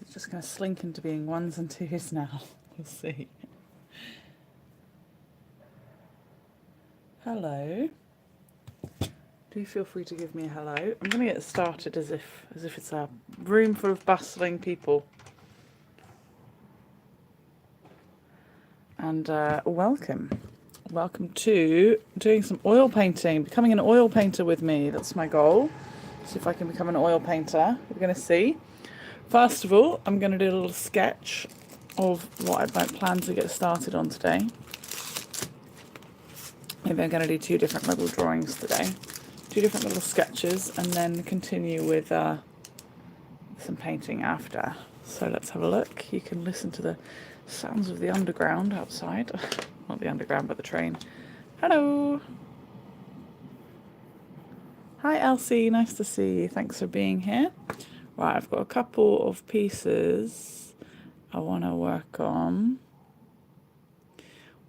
It's just going to slink into being ones and twos now. We'll see. Hello. Do feel free to give me a hello. I'm going to get started as if it's a room full of bustling people. And welcome to doing some oil painting, becoming an oil painter with me. That's my goal. See if I can become an oil painter. We're going to see. First of all, I'm going to do a little sketch of what I plan to get started on today. Maybe I'm going to do two different little drawings today. Two different little sketches, and then continue with some painting after. So let's have a look. You can listen to the sounds of the underground outside. Not the underground, but the train. Hello. Hi Elsie, nice to see you. Thanks for being here. Right, I've got a couple of pieces I want to work on.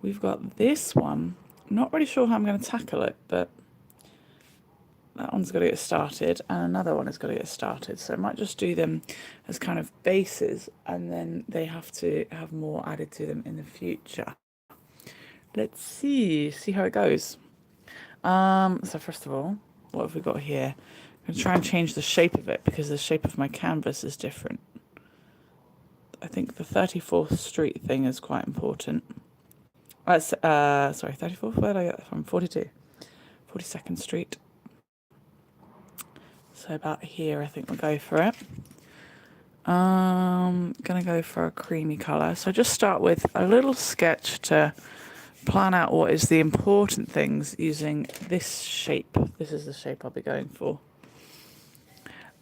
We've got this one. I'm not really sure how I'm going to tackle it, but that one's got to get started, and another one has got to get started. So I might just do them as kind of bases, and then they have to have more added to them in the future. Let's see how it goes. So first of all, what have we got here? I'm going to try and change the shape of it because the shape of my canvas is different. I think the 34th Street thing is quite important. Sorry, 34th? Where did I get that from? 42nd Street. So about here, I think we'll go for it. Gonna go for a creamy colour. So just start with a little sketch to plan out what is the important things using this shape. This is the shape I'll be going for.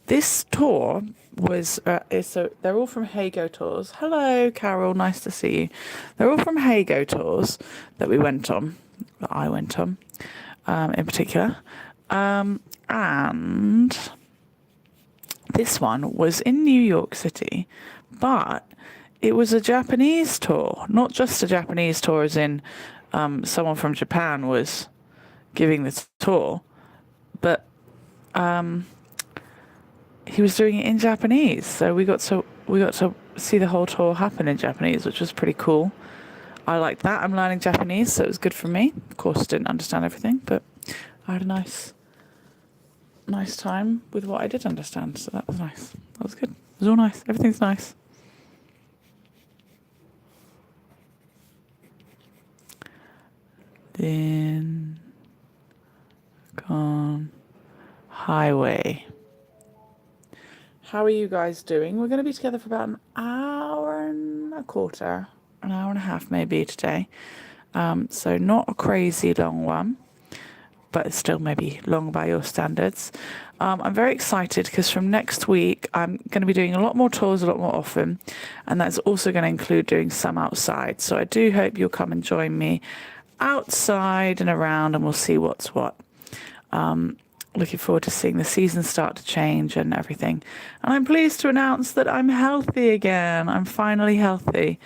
This tour was, so they're all from Heygo tours. Hello, Carol, nice to see you. They're all from Heygo tours that we went on, that I went on, in particular. And this one was in New York City, but it was a Japanese tour, not just a Japanese tour as in someone from Japan was giving this tour, but he was doing it in Japanese. So we got to see the whole tour happen in Japanese, which was pretty cool. I liked that. I'm learning Japanese, so it was good for me. Of course, didn't understand everything, but I had a nice time with what I did understand, so that was nice. That was good. It was all nice. Everything's nice. Then gone highway. How are you guys doing? We're going to be together for about an hour and a quarter, an hour and a half maybe today. So not a crazy long one, but it's still maybe long by your standards. I'm very excited because from next week, I'm going to be doing a lot more tours a lot more often, and that's also going to include doing some outside. So I do hope you'll come and join me outside and around, and we'll see what's what. Looking forward to seeing the season start to change and everything. And I'm pleased to announce that I'm healthy again. I'm finally healthy.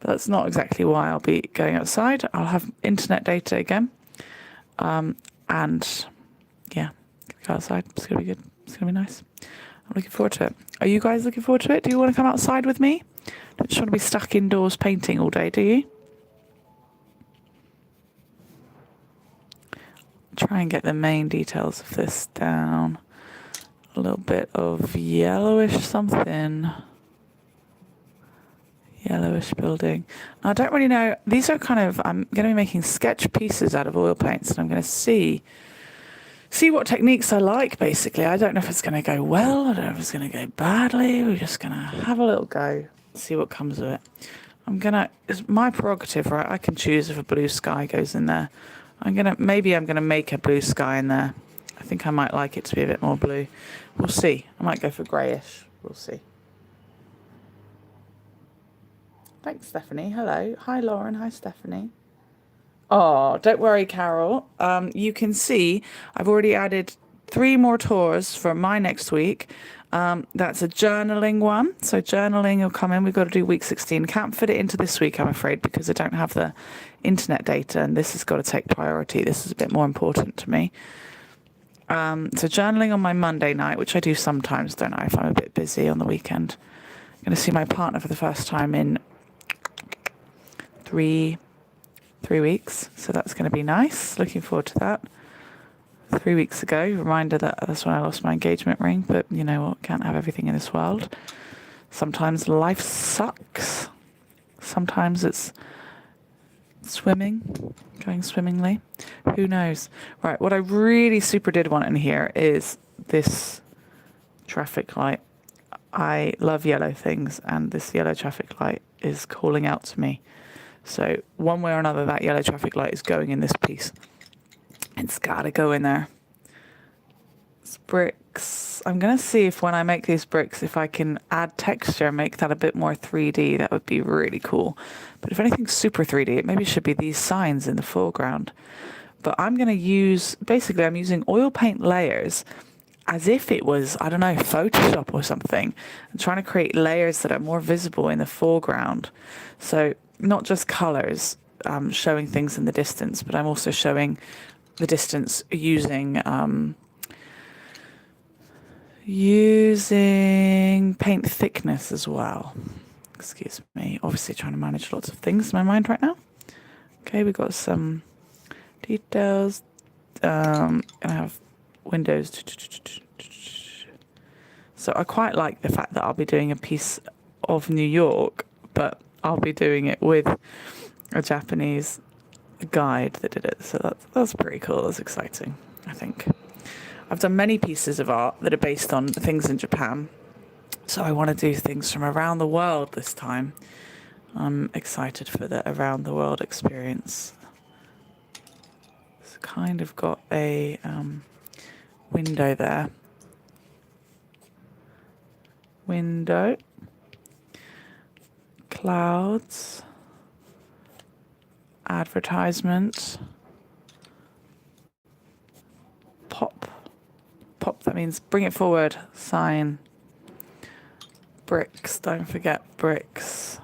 But that's not exactly why I'll be going outside. I'll have internet data again. And yeah, go outside. It's going to be good. It's going to be nice. I'm looking forward to it. Are you guys looking forward to it? Do you want to come outside with me? Don't just want to be stuck indoors painting all day, do you? Try and get the main details of this down. A little bit of yellowish something. Yellowish building. I don't really know. These are kind of, I'm going to be making sketch pieces out of oil paints, and I'm going to see what techniques I like, basically. I don't know if it's going to go well. I don't know if it's going to go badly. We're just going to have a little go, see what comes of it. It's my prerogative, right? I can choose if a blue sky goes in there. Maybe I'm gonna make a blue sky in there. I think I might like it to be a bit more blue. We'll see. I might go for greyish. We'll see. Thanks, Stephanie. Hello. Hi, Lauren. Hi, Stephanie. Oh, don't worry, Carol. You can see I've already added 3 more tours for my next week. That's a journaling one. So journaling will come in. We've got to do week 16. Can't fit it into this week, I'm afraid, because I don't have the internet data, and this has got to take priority. This is a bit more important to me. So journaling on my Monday night, which I do sometimes, don't I, if I'm a bit busy on the weekend. going to see my partner for the first time in three weeks. So that's going to be nice. Looking forward to that. 3 weeks ago, reminder that that's when I lost my engagement ring. But you know what? Can't have everything in this world. Sometimes life sucks. Sometimes it's going swimmingly. Who knows? Right, what I really super did want in here is this traffic light. I love yellow things, and this yellow traffic light is calling out to me. So one way or another, that yellow traffic light is going in this piece. It's gotta go in there. It's bricks. I'm gonna see if when I make these bricks, if I can add texture, make that a bit more 3D. That would be really cool. But if anything's super 3D, it maybe should be these signs in the foreground. But I'm gonna use, basically I'm using oil paint layers as if it was, I don't know, Photoshop or something. I'm trying to create layers that are more visible in the foreground. So not just colors, showing things in the distance, but I'm also showing the distance using paint thickness as well. Excuse me. Obviously trying to manage lots of things in my mind right now. Okay, we've got some details. I have windows. So I quite like the fact that I'll be doing a piece of New York, but I'll be doing it with a Japanese guide that did it. So that's pretty cool. That's exciting, I think. I've done many pieces of art that are based on things in Japan. So I want to do things from around the world this time. I'm excited for the around the world experience. It's kind of got a window there. Window. Clouds. Advertisement. Pop, that means bring it forward. Sign. Bricks, don't forget bricks.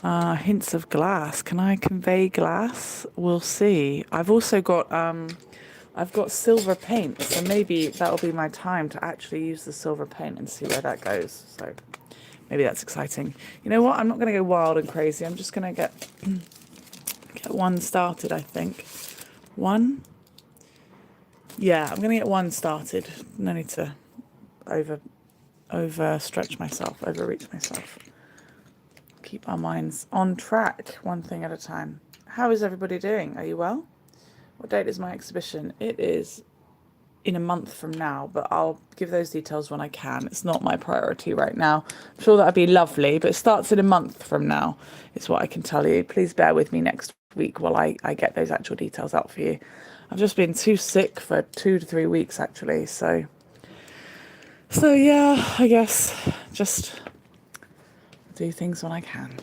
Hints of glass. Can I convey glass? We'll see. I've also got silver paint, so maybe that'll be my time to actually use the silver paint and see where that goes. So maybe that's exciting. You know what? I'm not going to go wild and crazy. I'm just going to get one started, I think. One? Yeah, I'm going to get one started. No need to overreach myself. Keep our minds on track, one thing at a time. How is everybody doing? Are you well? What date is my exhibition? It is in a month from now, but I'll give those details when I can. It's not my priority right now. I'm sure that'd be lovely, but it starts in a month from now, is what I can tell you. Please bear with me next week while I get those actual details out for you. I've just been too sick for 2 to 3 weeks, actually, so yeah, I guess just do things when I can.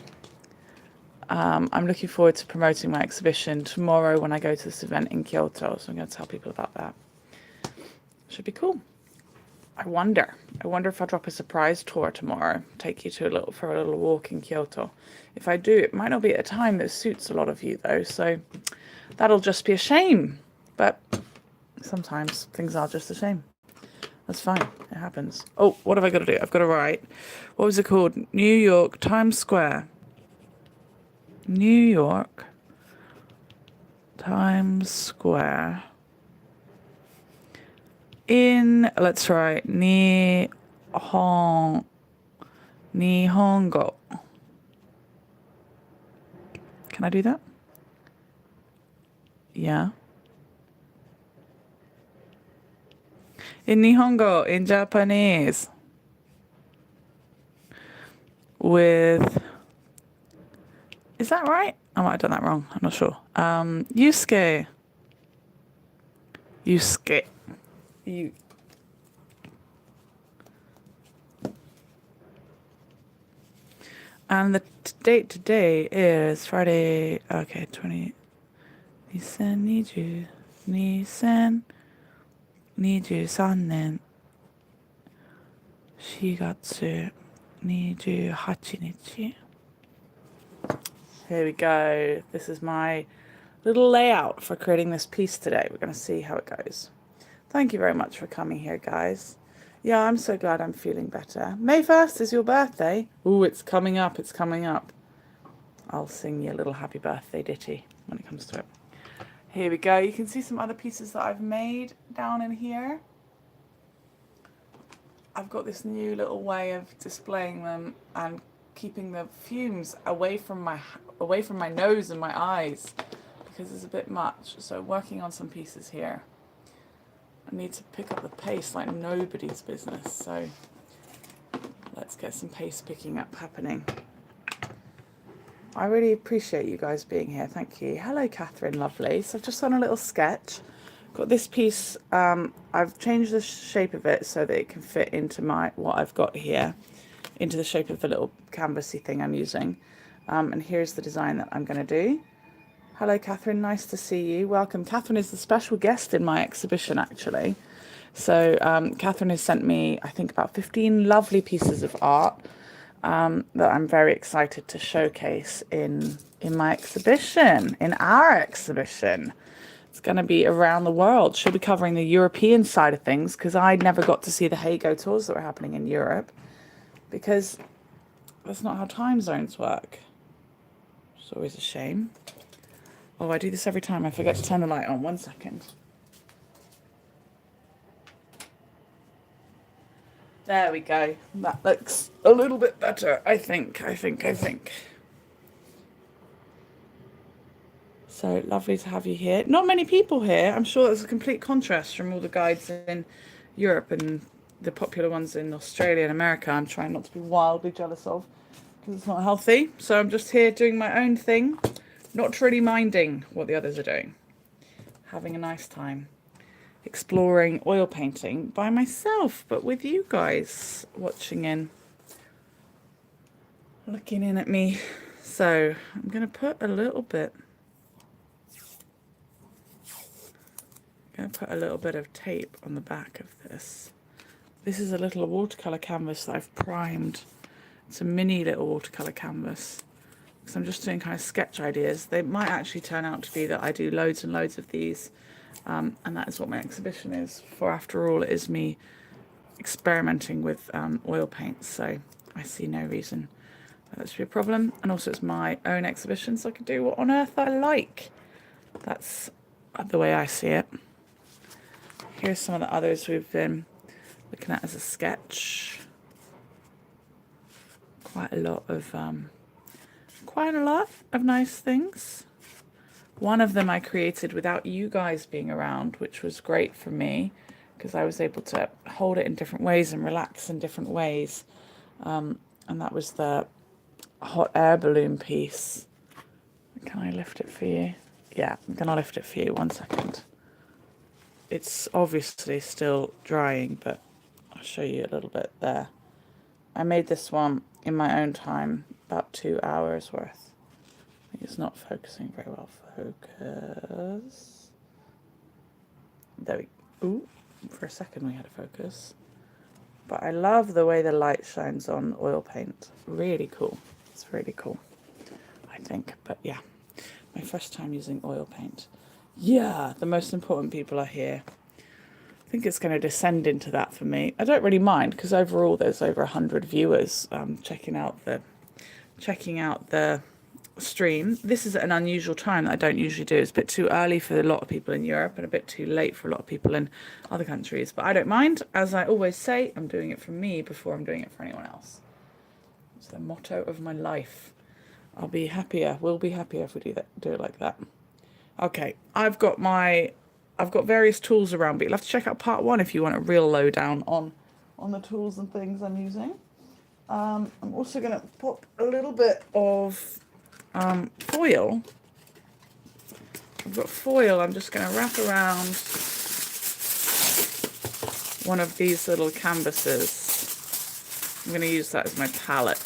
I'm looking forward to promoting my exhibition tomorrow when I go to this event in Kyoto, so I'm going to tell people about that. Should be cool. I wonder if I'll drop a surprise tour tomorrow, take you for a little walk in Kyoto. If I do, it might not be at a time that suits a lot of you though, so that'll just be a shame. But sometimes things are just a shame. That's fine. It happens. Oh, what have I got to do? I've got to write. What was it called? New York, Times Square. New York, Times Square. Let's try Nihongo. Can I do that? Yeah. In Nihongo, in Japanese. Is that right? I might have done that wrong. I'm not sure. Yusuke. And the date today is Friday. Okay, 2023年4月28日. Here we go. This is my little layout for creating this piece today. We're going to see how it goes. Thank you very much for coming here, guys. Yeah, I'm so glad I'm feeling better. May 1st is your birthday. Ooh, it's coming up, it's coming up. I'll sing you a little happy birthday ditty when it comes to it. Here we go. You can see some other pieces that I've made down in here. I've got this new little way of displaying them and keeping the fumes away from my nose and my eyes because it's a bit much. So working on some pieces here. I need to pick up the pace like nobody's business. So let's get some pace picking up happening. I really appreciate you guys being here. Thank you. Hello, Catherine, lovely. So I've just done a little sketch. Got this piece. I've changed the shape of it so that it can fit into what I've got here, into the shape of the little canvassy thing I'm using. And here's the design that I'm going to do. Hello, Catherine. Nice to see you. Welcome. Catherine is the special guest in my exhibition, actually. So Catherine has sent me, I think, about 15 lovely pieces of art that I'm very excited to showcase in my exhibition, in our exhibition. It's going to be around the world. She'll be covering the European side of things because I never got to see the Heygo tours that were happening in Europe because that's not how time zones work. It's always a shame. Oh, I do this every time. I forget to turn the light on. 1 second. There we go. That looks a little bit better, I think. So lovely to have you here. Not many people here. I'm sure there's a complete contrast from all the guides in Europe and the popular ones in Australia and America. I'm trying not to be wildly jealous of because it's not healthy. So I'm just here doing my own thing, not really minding what the others are doing. Having a nice time. Exploring oil painting by myself, but with you guys watching in, looking in at me. So I'm going to put a little bit of tape on the back of this. This is a little watercolor canvas that I've primed. It's a mini little watercolor canvas because I'm just doing kind of sketch ideas. They might actually turn out to be that I do loads and loads of these. And that is what my exhibition is for. After all, it is me experimenting with oil paints, so I see no reason that should be a problem. And also it's my own exhibition, so I can do what on earth I like. That's the way I see it. Here's some of the others we've been looking at as a sketch. Quite a lot of nice things. One of them I created without you guys being around, which was great for me because I was able to hold it in different ways and relax in different ways. And that was the hot air balloon piece. Can I lift it for you? Yeah, I'm going to lift it for you. 1 second. It's obviously still drying, but I'll show you a little bit there. I made this one in my own time, about 2 hours worth. It's not focusing very well. Focus. There we go. Ooh, for a second we had a focus. But I love the way the light shines on oil paint. Really cool. It's really cool, I think. But yeah, my first time using oil paint. Yeah, the most important people are here. I think it's going to descend into that for me. I don't really mind because overall there's over 100 viewers checking out the stream. This is at an unusual time that I don't usually do. It's a bit too early for a lot of people in Europe and a bit too late for a lot of people in other countries. But I don't mind. As I always say, I'm doing it for me before I'm doing it for anyone else. It's the motto of my life. We'll be happier if we do it like that. Okay, I've got various tools around, but you'll have to check out part 1 if you want a real lowdown on the tools and things I'm using. I'm also going to pop a little bit of foil. I've got foil. I'm just going to wrap around one of these little canvases. I'm going to use that as my palette.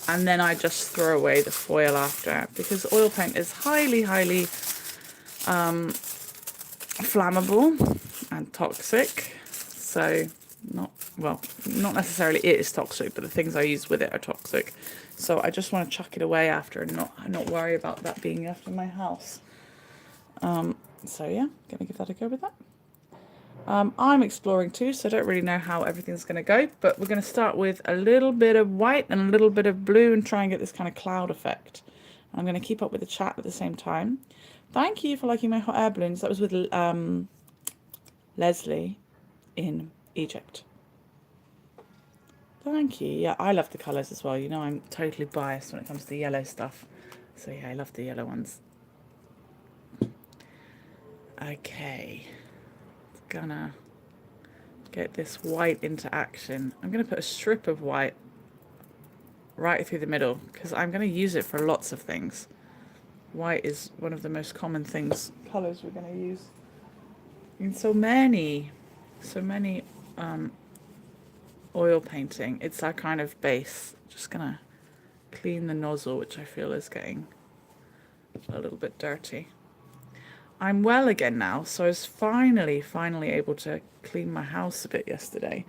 And then I just throw away the foil after because oil paint is highly flammable and toxic. So not necessarily it is toxic, but the things I use with it are toxic. So I just want to chuck it away after and not worry about that being left in my house. So yeah, gonna give that a go with that. I'm exploring too, so I don't really know how everything's going to go, but we're going to start with a little bit of white and a little bit of blue and try and get this kind of cloud effect. I'm going to keep up with the chat at the same time. Thank you for liking my hot air balloons. That was with Leslie in Egypt. Thank you. Yeah, I love the colours as well. You know, I'm totally biased when it comes to the yellow stuff. So yeah, I love the yellow ones. Okay. Gonna get this white into action. I'm going to put a strip of white right through the middle because I'm going to use it for lots of things. White is one of the most common colours we're going to use in so many oil painting. It's our kind of base. Just going to clean the nozzle, which I feel is getting a little bit dirty. I'm well again now, so I was finally able to clean my house a bit yesterday.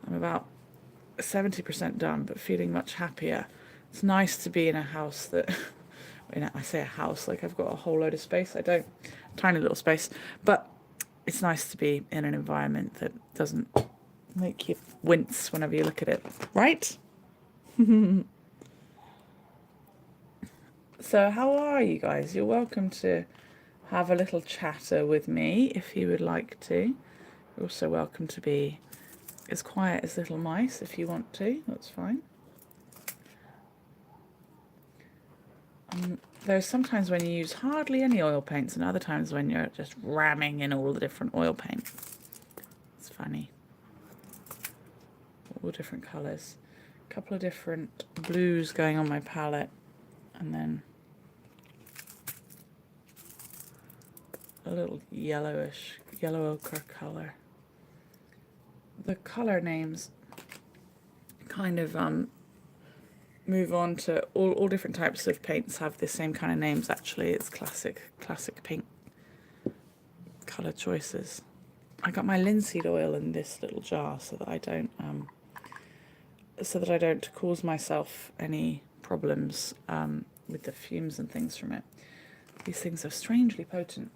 I'm about 70% done, but feeling much happier. It's nice to be in a house that, I say a house like I've got a whole load of space. I don't, tiny little space, but it's nice to be in an environment that doesn't make you wince whenever you look at it, right? So how are you guys? You're welcome to have a little chatter with me if you would like to. You're also welcome to be as quiet as little mice if you want to. That's fine. There's sometimes when you use hardly any oil paints and other times when you're just ramming in all the different oil paint. It's funny. All different colours. A couple of different blues going on my palette, and then a little yellow ochre colour. The colour names kind of move on to all different types of paints have the same kind of names. Actually, it's classic paint colour choices. I got my linseed oil in this little jar so that I don't cause myself any problems with the fumes and things from it. These things are strangely potent.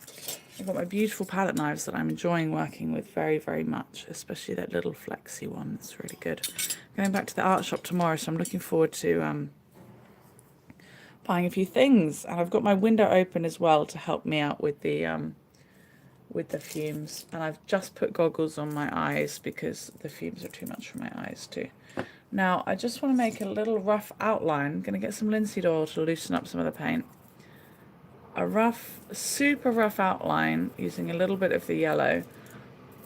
I've got my beautiful palette knives that I'm enjoying working with very, very much, especially that little flexy one. It's really good. Going back to the art shop tomorrow, so I'm looking forward to buying a few things. And I've got my window open as well to help me out with the fumes. And I've just put goggles on my eyes because the fumes are too much for my eyes too. Now, I just want to make a little rough outline. I'm going to get some linseed oil to loosen up some of the paint. A super rough outline using a little bit of the yellow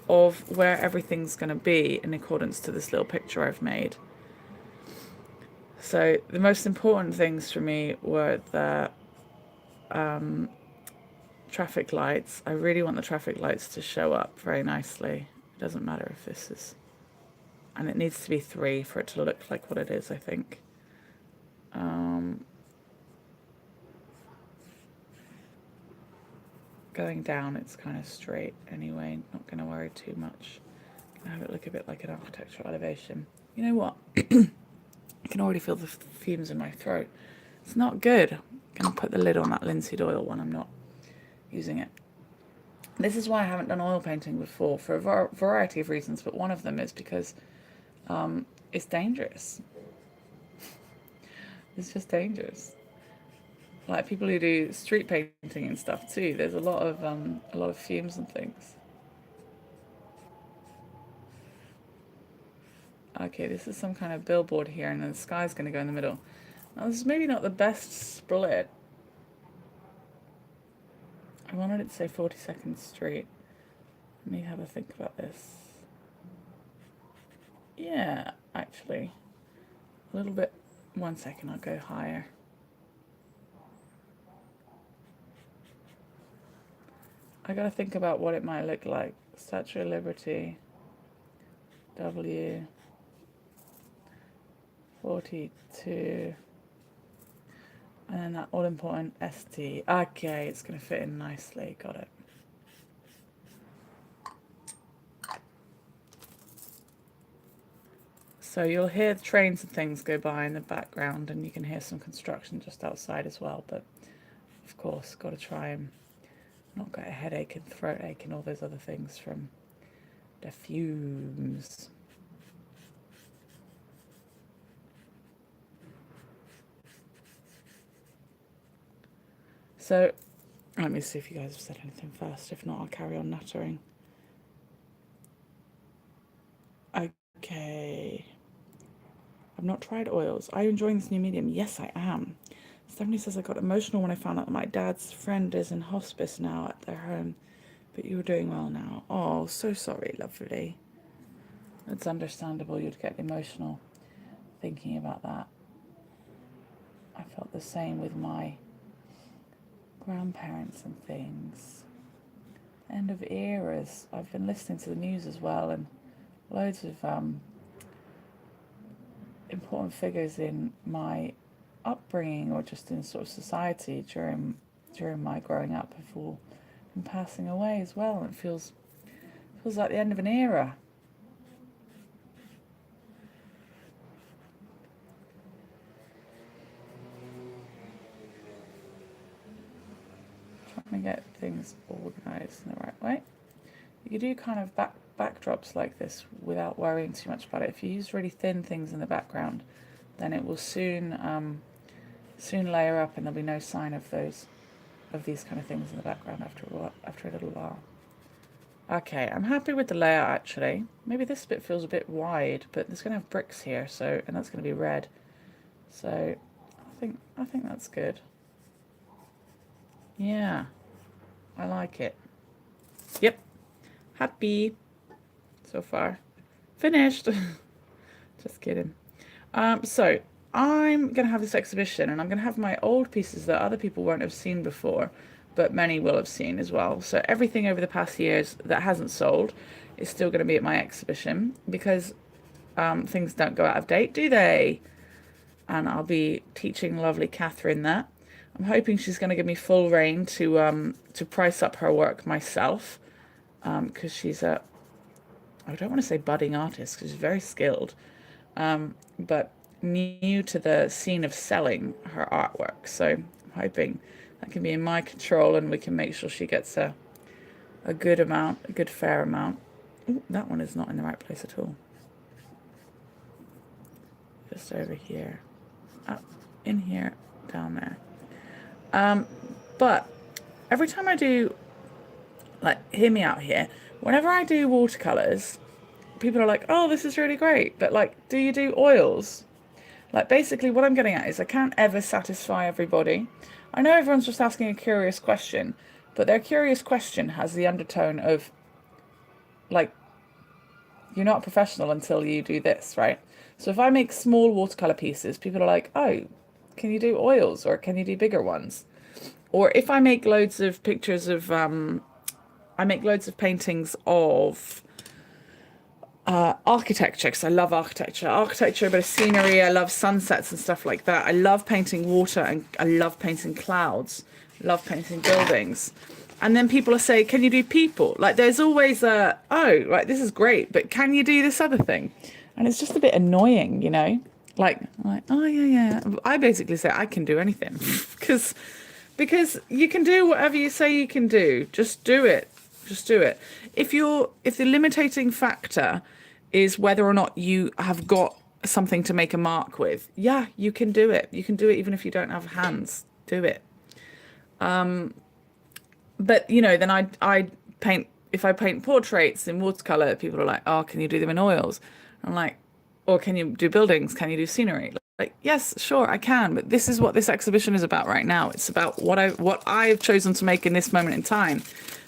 of where everything's going to be in accordance to this little picture I've made. So the most important things for me were the traffic lights. I really want the traffic lights to show up very nicely. It doesn't matter if this is, and it needs to be 3 for it to look like what it is, I think. Going down, it's kind of straight anyway, not going to worry too much. Gonna have it look a bit like an architectural elevation. You know what? I can already feel the fumes in my throat. It's not good. I'm going to put the lid on that linseed oil when I'm not using it. This is why I haven't done oil painting before, for a variety of reasons, but one of them is because it's dangerous. It's just dangerous. Like people who do street painting and stuff too, there's a lot of fumes and things. Okay, this is some kind of billboard here, and then the sky's going to go in the middle. Now, this is maybe not the best split. I wanted it to say 42nd Street. Let me have a think about this. Yeah, actually. A little bit. 1 second, I'll go higher. I gotta think about what it might look like. Statue of Liberty. W. 42. And then that all important ST. Okay, it's gonna fit in nicely. Got it. So you'll hear the trains and things go by in the background, and you can hear some construction just outside as well. But of course, got to try and not get a headache and throat ache and all those other things from The fumes. So, let me see if you guys have said anything first. If not, I'll carry on nattering. Okay. I've not tried oils. Are you enjoying this new medium? Yes, I am. Stephanie says I got emotional when I found out that my dad's friend is in hospice now at their home. But you're doing well now. Oh, so sorry, lovely. It's understandable you'd get emotional thinking about that. I felt the same with my grandparents and things. End of eras. I've been listening to the news as well, and loads of important figures in my upbringing or just in sort of society during my growing up have all been passing away as well, and it feels like the end of an era. Trying to get things organized in the right way. You can do kind of backdrops like this without worrying too much about it. If you use really thin things in the background, then it will soon layer up, and there'll be no sign of these kind of things in the background after a little while. Okay, I'm happy with the layout actually. Maybe this bit feels a bit wide, but there's going to have bricks here, so, and that's going to be red. So I think that's good. Yeah, I like it. Yep, happy so far. Finished. Just kidding. So I'm going to have this exhibition, and I'm going to have my old pieces that other people won't have seen before, but many will have seen as well. So everything over the past years that hasn't sold is still going to be at my exhibition, because things don't go out of date, do they? And I'll be teaching lovely Catherine that. I'm hoping she's going to give me full reign to price up her work myself, because she's I don't want to say budding artist, because she's very skilled, but new to the scene of selling her artwork. So I'm hoping that can be in my control, and we can make sure she gets a good amount, a good fair amount. Ooh, that one is not in the right place at all. Just over here, up in here, down there. But every time I do, like, hear me out here, whenever I do watercolors, people are like, oh, this is really great, but like, do you do oils? Like, basically what I'm getting at is I can't ever satisfy everybody. I know everyone's just asking a curious question, but their curious question has the undertone of, like, you're not a professional until you do this, right? So if I make small watercolor pieces, people are like, oh, can you do oils, or can you do bigger ones? Or if I make loads of pictures of, I make loads of paintings of architecture, because I love architecture, a bit of scenery. I love sunsets and stuff like that. I love painting water, and I love painting clouds, love painting buildings. And then people are saying, can you do people? Like, there's always oh, right, this is great, but can you do this other thing? And it's just a bit annoying, you know? Like, oh, yeah. I basically say I can do anything, because you can do whatever you say you can do. Just do it. Just do it. If the limiting factor is whether or not you have got something to make a mark with, yeah, you can do it. You can do it even if you don't have hands. Do it. But you know, then I paint. If I paint portraits in watercolor, people are like, oh, can you do them in oils? I'm like, or can you do buildings? Can you do scenery? Like, yes, sure, I can, but this is what this exhibition is about right now. It's about what I've chosen to make in this moment in time,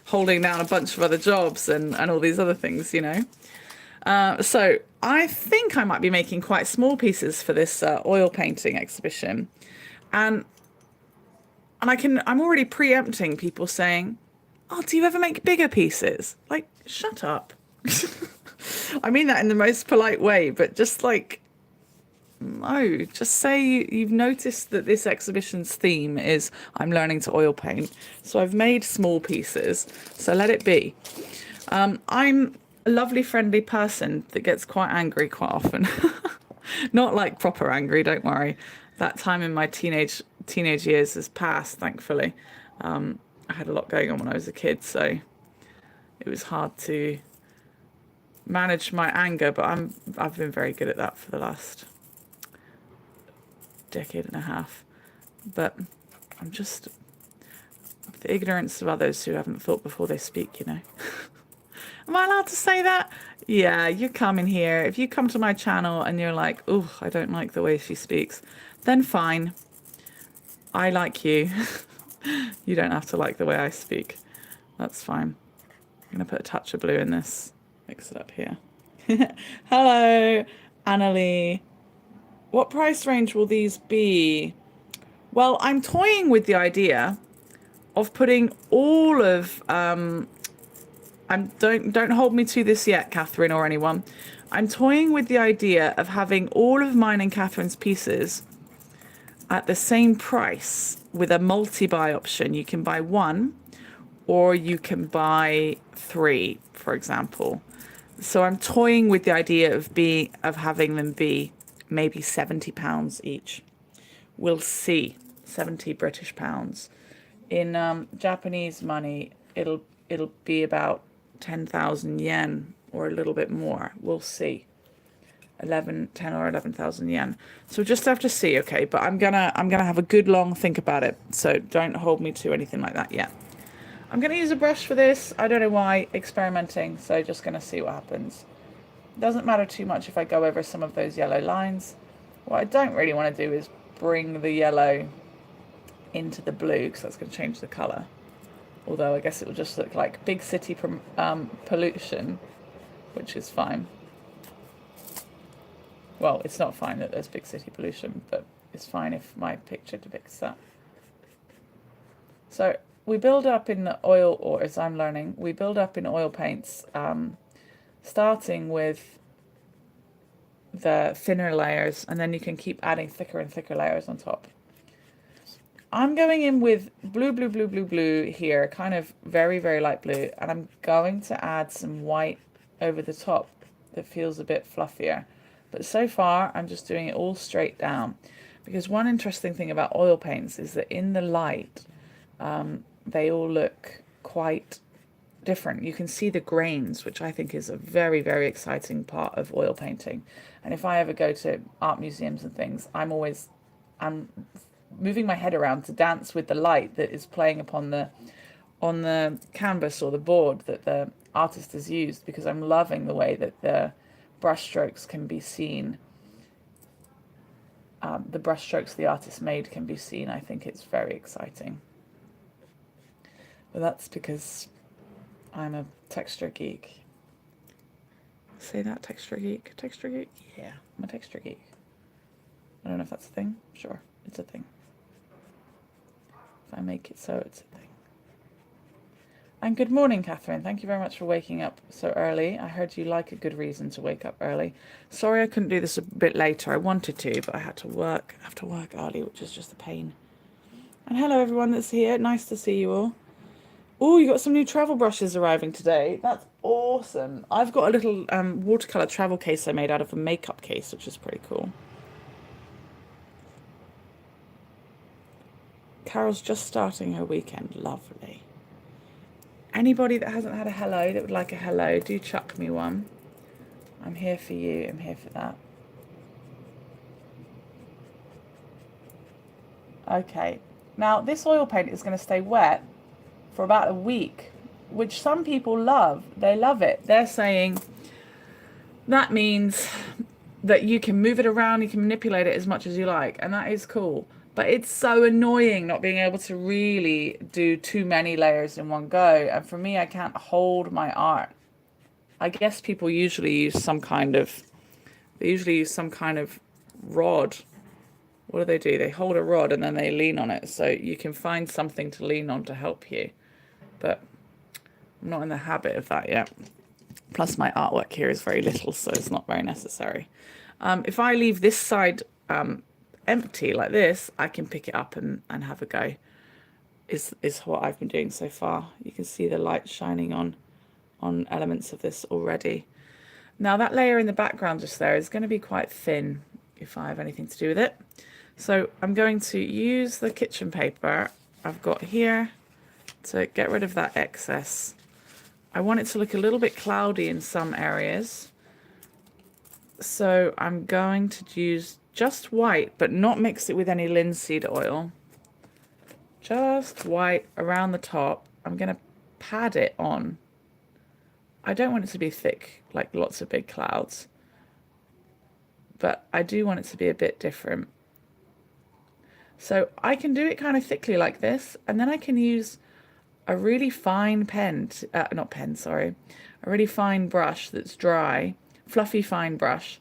holding down a bunch of other jobs and all these other things, you know. So I think I might be making quite small pieces for this oil painting exhibition, and I'm already preempting people saying, oh, do you ever make bigger pieces? Like, shut up. I mean that in the most polite way, but just like, no, just say you've noticed that this exhibition's theme is I'm learning to oil paint. So I've made small pieces, so let it be. I'm a lovely, friendly person that gets quite angry quite often. Not like proper angry, don't worry. That time in my teenage years has passed, thankfully. I had a lot going on when I was a kid, so it was hard to manage my anger, but I've been very good at that for the last decade and a half. But I'm just the ignorance of others who haven't thought before they speak, you know. Am I allowed to say that? Yeah, you come in here. If you come to my channel and you're like, oh, I don't like the way she speaks, then fine. I like you. You don't have to like the way I speak. That's fine. I'm going to put a touch of blue in this. Mix it up here. Hello, Annalie. What price range will these be? Well, I'm toying with the idea of putting all of don't hold me to this yet, Catherine or anyone. I'm toying with the idea of having all of mine and Catherine's pieces at the same price with a multi-buy option. You can buy one or you can buy three, for example. So I'm toying with the idea of having them be maybe £70 each. We'll see. 70 British pounds. In Japanese money, it'll be about 10,000 yen or a little bit more. We'll see. 10 or 11,000 yen. So just have to see, okay? But I'm gonna have a good long think about it. So don't hold me to anything like that yet. I'm gonna use a brush for this. I don't know why, experimenting. So just gonna see what happens. Doesn't matter too much if I go over some of those yellow lines. What I don't really want to do is bring the yellow into the blue because that's going to change the colour. Although I guess it will just look like big city pollution, which is fine. Well, it's not fine that there's big city pollution, but it's fine if my picture depicts that. So we build up in the oil, or as I'm learning, we build up in oil paints, starting with the thinner layers, and then you can keep adding thicker and thicker layers on top. I'm going in with blue here, kind of very, very light blue, and I'm going to add some white over the top that feels a bit fluffier. But so far, I'm just doing it all straight down. Because one interesting thing about oil paints is that in the light, they all look quite different. You can see the grains, which I think is a very, very exciting part of oil painting. And if I ever go to art museums and things, I'm moving my head around to dance with the light that is playing upon on the canvas or the board that the artist has used, because I'm loving the way that the brush strokes can be seen. The brush strokes the artist made can be seen. I think it's very exciting. But that's because I'm a texture geek. Say that, texture geek? Texture geek? Yeah, I'm a texture geek. I don't know if that's a thing. Sure, it's a thing. If I make it so, it's a thing. And good morning, Catherine. Thank you very much for waking up so early. I heard you like a good reason to wake up early. Sorry I couldn't do this a bit later. I wanted to, but I had to work. I have to work early, which is just a pain. And hello, everyone that's here. Nice to see you all. Oh, you got some new travel brushes arriving today. That's awesome. I've got a little watercolor travel case I made out of a makeup case, which is pretty cool. Carol's just starting her weekend. Lovely. Anybody that hasn't had a hello, that would like a hello, do chuck me one. I'm here for you. I'm here for that. Okay. Now, this oil paint is going to stay wet for about a week, which some people love. They love it. They're saying that means that you can move it around, you can manipulate it as much as you like, and that is cool. But it's so annoying not being able to really do too many layers in one go. And for me, I can't hold my art. I guess people usually use some kind of, rod. What do? They hold a rod and then they lean on it. So you can find something to lean on to help you. But I'm not in the habit of that yet. Plus my artwork here is very little, so it's not very necessary. If I leave this side empty like this, I can pick it up and have a go, is what I've been doing so far. You can see the light shining on elements of this already. Now that layer in the background just there is going to be quite thin if I have anything to do with it. So I'm going to use the kitchen paper I've got here to get rid of that excess. I want it to look a little bit cloudy in some areas. So I'm going to use just white, but not mix it with any linseed oil. Just white around the top. I'm going to pad it on. I don't want it to be thick, like lots of big clouds, but I do want it to be a bit different. So I can do it kind of thickly like this, and then I can use a really fine pen, a really fine brush that's dry, fluffy fine brush,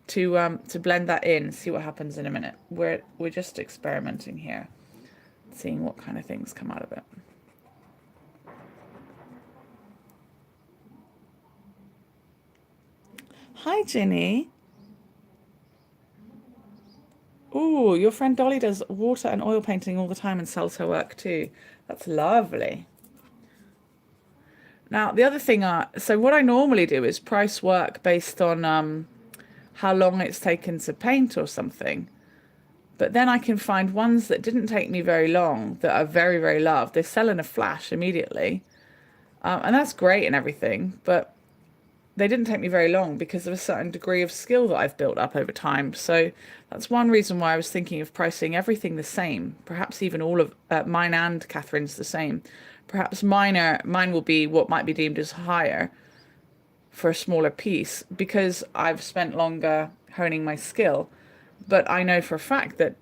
to blend that in. See what happens in a minute. We're just experimenting here, seeing what kind of things come out of it. Hi, Ginny. Ooh, your friend Dolly does water and oil painting all the time and sells her work too. That's lovely. Now, the other thing, so what I normally do is price work based on how long it's taken to paint or something. But then I can find ones that didn't take me very long that are very, very loved. They sell in a flash immediately. And that's great and everything, but they didn't take me very long because of a certain degree of skill that I've built up over time. So that's one reason why I was thinking of pricing everything the same. Perhaps even all of mine and Catherine's the same. Perhaps mine will be what might be deemed as higher for a smaller piece because I've spent longer honing my skill. But I know for a fact that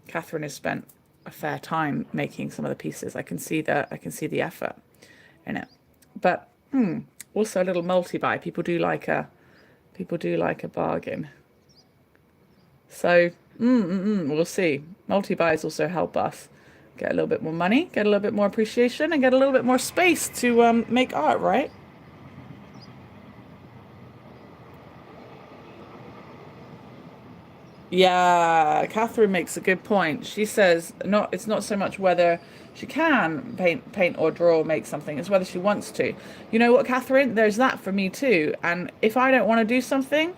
Catherine has spent a fair time making some of the pieces. I can see the effort in it. But also a little multi-buy. People do like a bargain. So we'll see. Multi-buys also help us get a little bit more money, get a little bit more appreciation, and get a little bit more space to make art, right? Yeah, Catherine makes a good point. She says it's not so much whether she can paint or draw or make something, it's whether she wants to. You know what, Catherine? There's that for me too. And if I don't want to do something,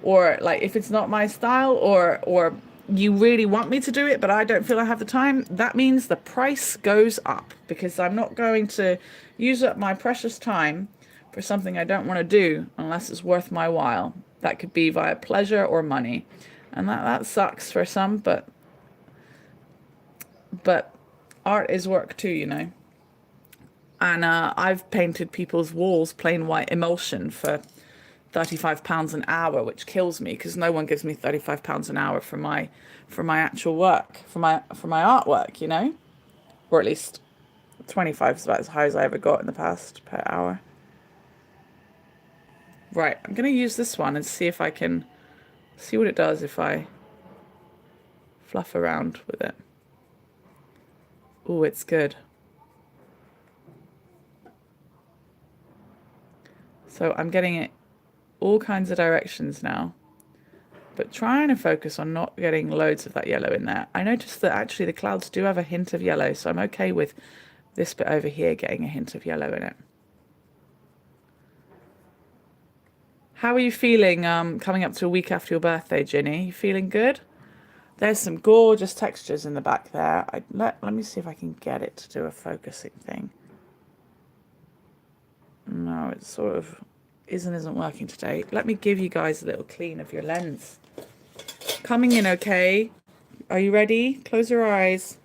or like if it's not my style, or you really want me to do it but I don't feel I have the time, that means the price goes up because I'm not going to use up my precious time for something I don't want to do unless it's worth my while. That could be via pleasure or money, and that sucks for some, but art is work too, you know. And I've painted people's walls plain white emulsion for £35 an hour, which kills me because no one gives me £35 an hour for my actual work, for my artwork, you know, or at least 25 is about as high as I ever got in the past per hour. Right, I'm going to use this one and see if I can see what it does if I fluff around with it. Oh, it's good. So I'm getting it all kinds of directions now, but trying to focus on not getting loads of that yellow in there. I noticed that actually the clouds do have a hint of yellow, so I'm okay with this bit over here getting a hint of yellow in it. How are you feeling coming up to a week after your birthday, Ginny? You feeling good? There's some gorgeous textures in the back there. Let me see if I can get it to do a focusing thing. No, it sort of isn't working today. Let me give you guys a little clean of your lens. Coming in okay? Are you ready? Close your eyes.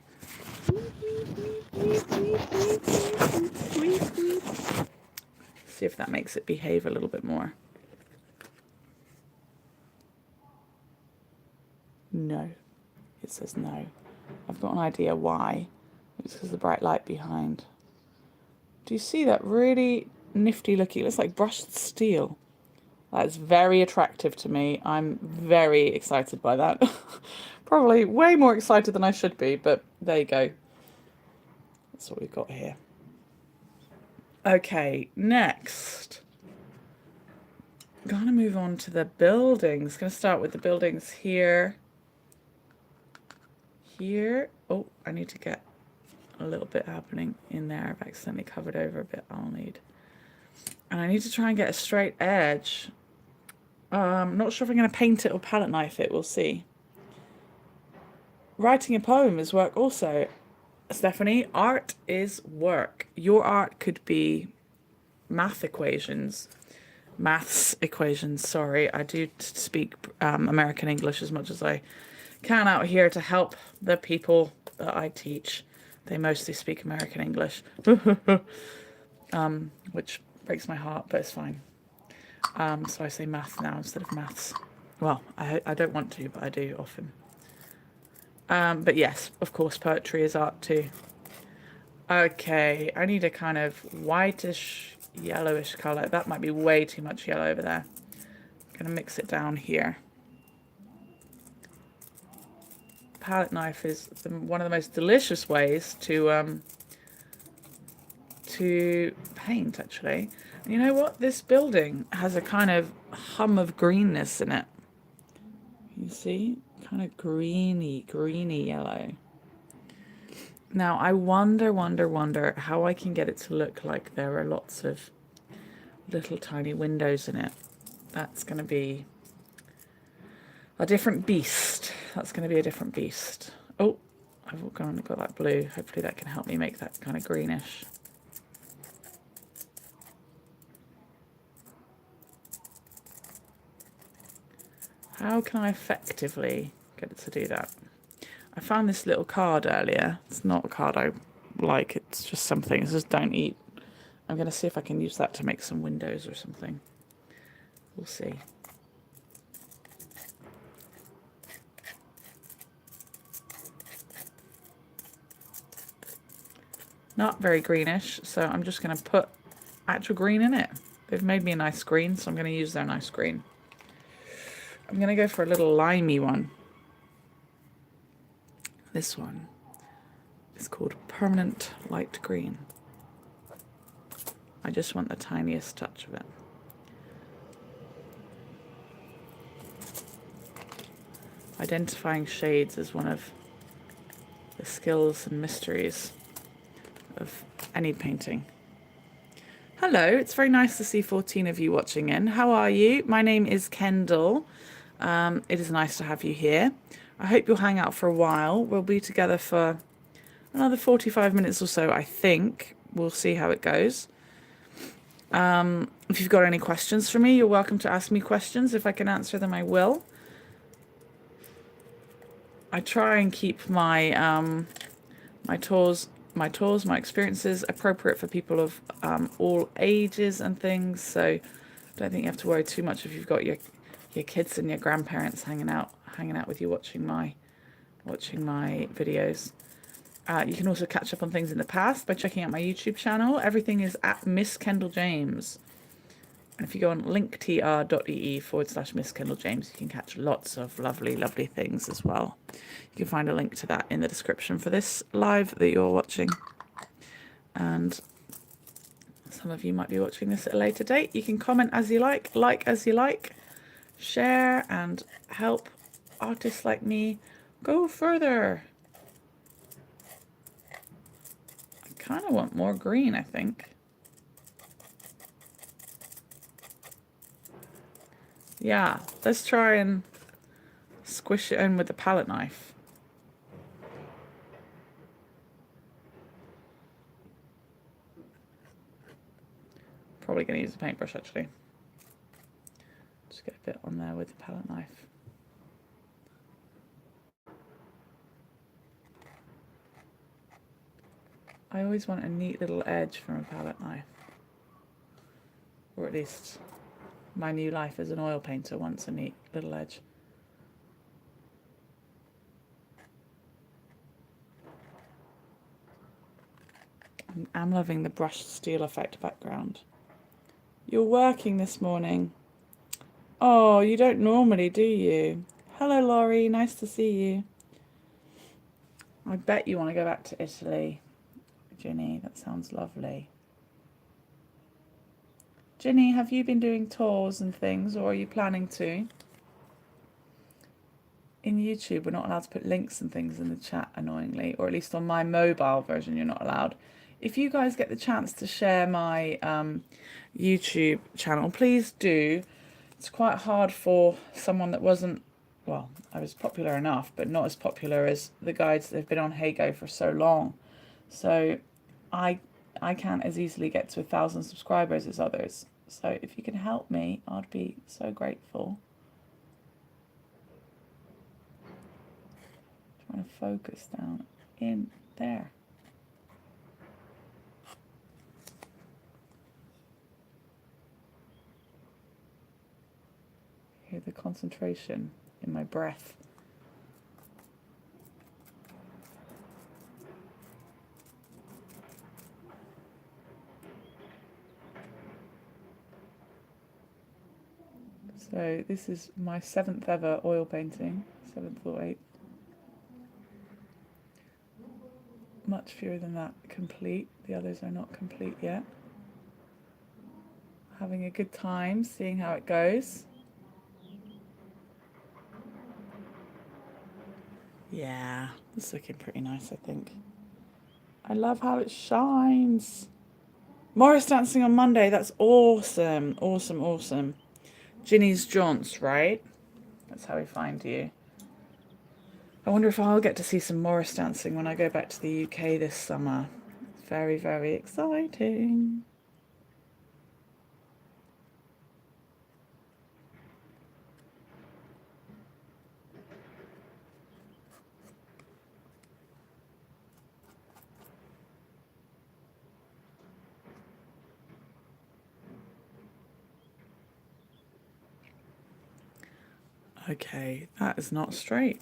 See if that makes it behave a little bit more. No. It says no. I've got an idea why. It's because of the bright light behind. Do you see that really nifty looking? It looks like brushed steel. That's very attractive to me. I'm very excited by that. Probably way more excited than I should be, but there you go. That's what we've got here. Okay, next. I'm gonna move on to the buildings. Gonna start with the buildings here. Here. Oh, I need to get a little bit happening in there. I've accidentally covered over a bit I'll need. And I need to try and get a straight edge. I'm not sure if I'm going to paint it or palette knife it. We'll see. Writing a poem is work also. Stephanie, art is work. Your art could be maths equations, sorry. I do speak American English as much as I can out here to help the people that I teach. They mostly speak American English, which breaks my heart, but it's fine. So I say math now instead of maths. Well, I don't want to, but I do often. But yes, of course, poetry is art too. Okay, I need a kind of whitish, yellowish colour. That might be way too much yellow over there. I'm going to mix it down here. Palette knife is one of the most delicious ways to paint, actually. And you know what? This building has a kind of hum of greenness in it. You see? Kind of greeny yellow. Now, I wonder how I can get it to look like there are lots of little tiny windows in it. That's going to be a different beast. That's going to be a different beast. Oh, I've got that blue. Hopefully that can help me make that kind of greenish. How can I effectively get it to do that? I found this little card earlier. It's not a card I like. It's just something. It says don't eat. I'm going to see if I can use that to make some windows or something. We'll see. Not very greenish, so I'm just going to put actual green in it. They've made me a nice green, so I'm going to use their nice green. I'm going to go for a little limey one. This one is called Permanent Light Green. I just want the tiniest touch of it. Identifying shades is one of the skills and mysteries of any painting. Hello, it's very nice to see 14 of you watching in. How are you? My name is Kendall. It is nice to have you here. I hope you'll hang out for a while. We'll be together for another 45 minutes or so, I think. We'll see how it goes. If you've got any questions for me, you're welcome to ask me questions. If I can answer them, I will. I try and keep my my experiences appropriate for people of all ages and things. So I don't think you have to worry too much if you've got your kids and your grandparents hanging out with you watching my videos. You can also catch up on things in the past by checking out my YouTube channel. Everything is at MissKendalJames. And if you go on linktr.ee/MissKendalJames, you can catch lots of lovely, lovely things as well. You can find a link to that in the description for this live that you're watching. And some of you might be watching this at a later date. You can comment as you like as you like, share and help artists like me go further. I kind of want more green, I think. Yeah, let's try and squish it in with the palette knife. Probably going to use a paintbrush actually. Just get a bit on there with the palette knife. I always want a neat little edge from a palette knife. Or at least my new life as an oil painter wants a neat little edge. I'm loving the brushed steel effect background. You're working this morning. Oh, you don't normally, do you? Hello, Laurie. Nice to see you. I bet you want to go back to Italy, Ginny. That sounds lovely. Ginny, have you been doing tours and things, or are you planning to? In YouTube, we're not allowed to put links and things in the chat, annoyingly, or at least on my mobile version, you're not allowed. If you guys get the chance to share my YouTube channel, please do. It's quite hard for someone that wasn't, well, I was popular enough, but not as popular as the guys that have been on Heygo for so long So I can't as easily get to 1,000 subscribers as others. So if you can help me, I'd be so grateful. Trying to focus down in there. Hear the concentration in my breath. So this is my 7th ever oil painting, 7th or 8th. Much fewer than that complete. The others are not complete yet. Having a good time, seeing how it goes. Yeah, it's looking pretty nice, I think. I love how it shines. Morris dancing on Monday, that's awesome. Awesome, awesome. Ginny's Jaunts, right? That's how we find you. I wonder if I'll get to see some Morris dancing when I go back to the UK this summer. Very, very exciting. Okay, that is not straight.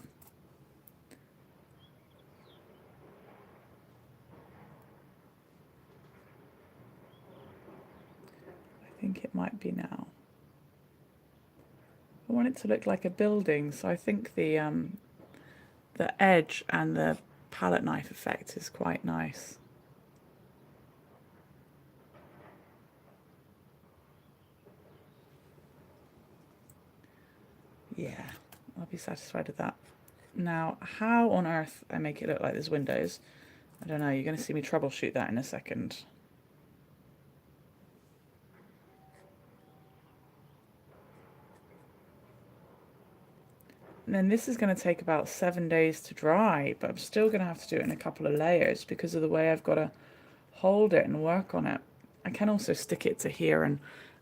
I think it might be now. I want it to look like a building, so I think the edge and the palette knife effect is quite nice. Yeah, I'll be satisfied with that. Now, how on earth I make it look like there's windows, I don't know. You're going to see me troubleshoot that in a second. And then this is going to take about 7 days to dry, but I'm still going to have to do it in a couple of layers because of the way I've got to hold it and work on it. I can also stick it to here and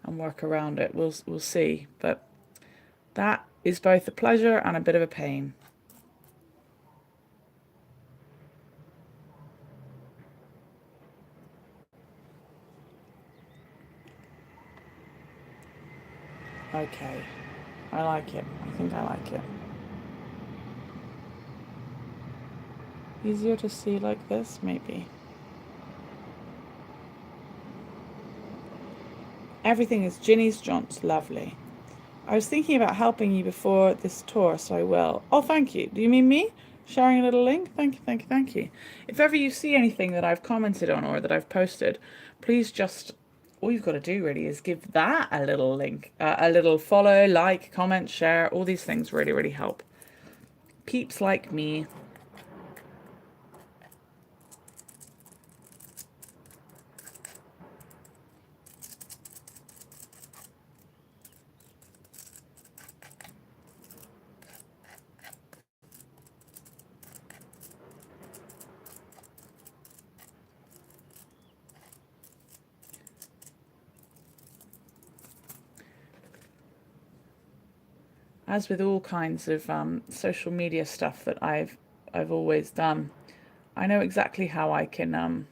work around it. We'll see. But that is both a pleasure and a bit of a pain. Okay, I like it. I think I like it. Easier to see like this, maybe. Everything is Ginny's Jaunts, lovely. I was thinking about helping you before this tour, so I will. Oh, thank you. Do you mean me? Sharing a little link? Thank you, thank you, thank you. If ever you see anything that I've commented on or that I've posted, please just, all you've got to do really is give that a little link, a little follow, like, comment, share. All these things really, really help. Peeps like me. As with all kinds of social media stuff that I've always done, I know exactly how I can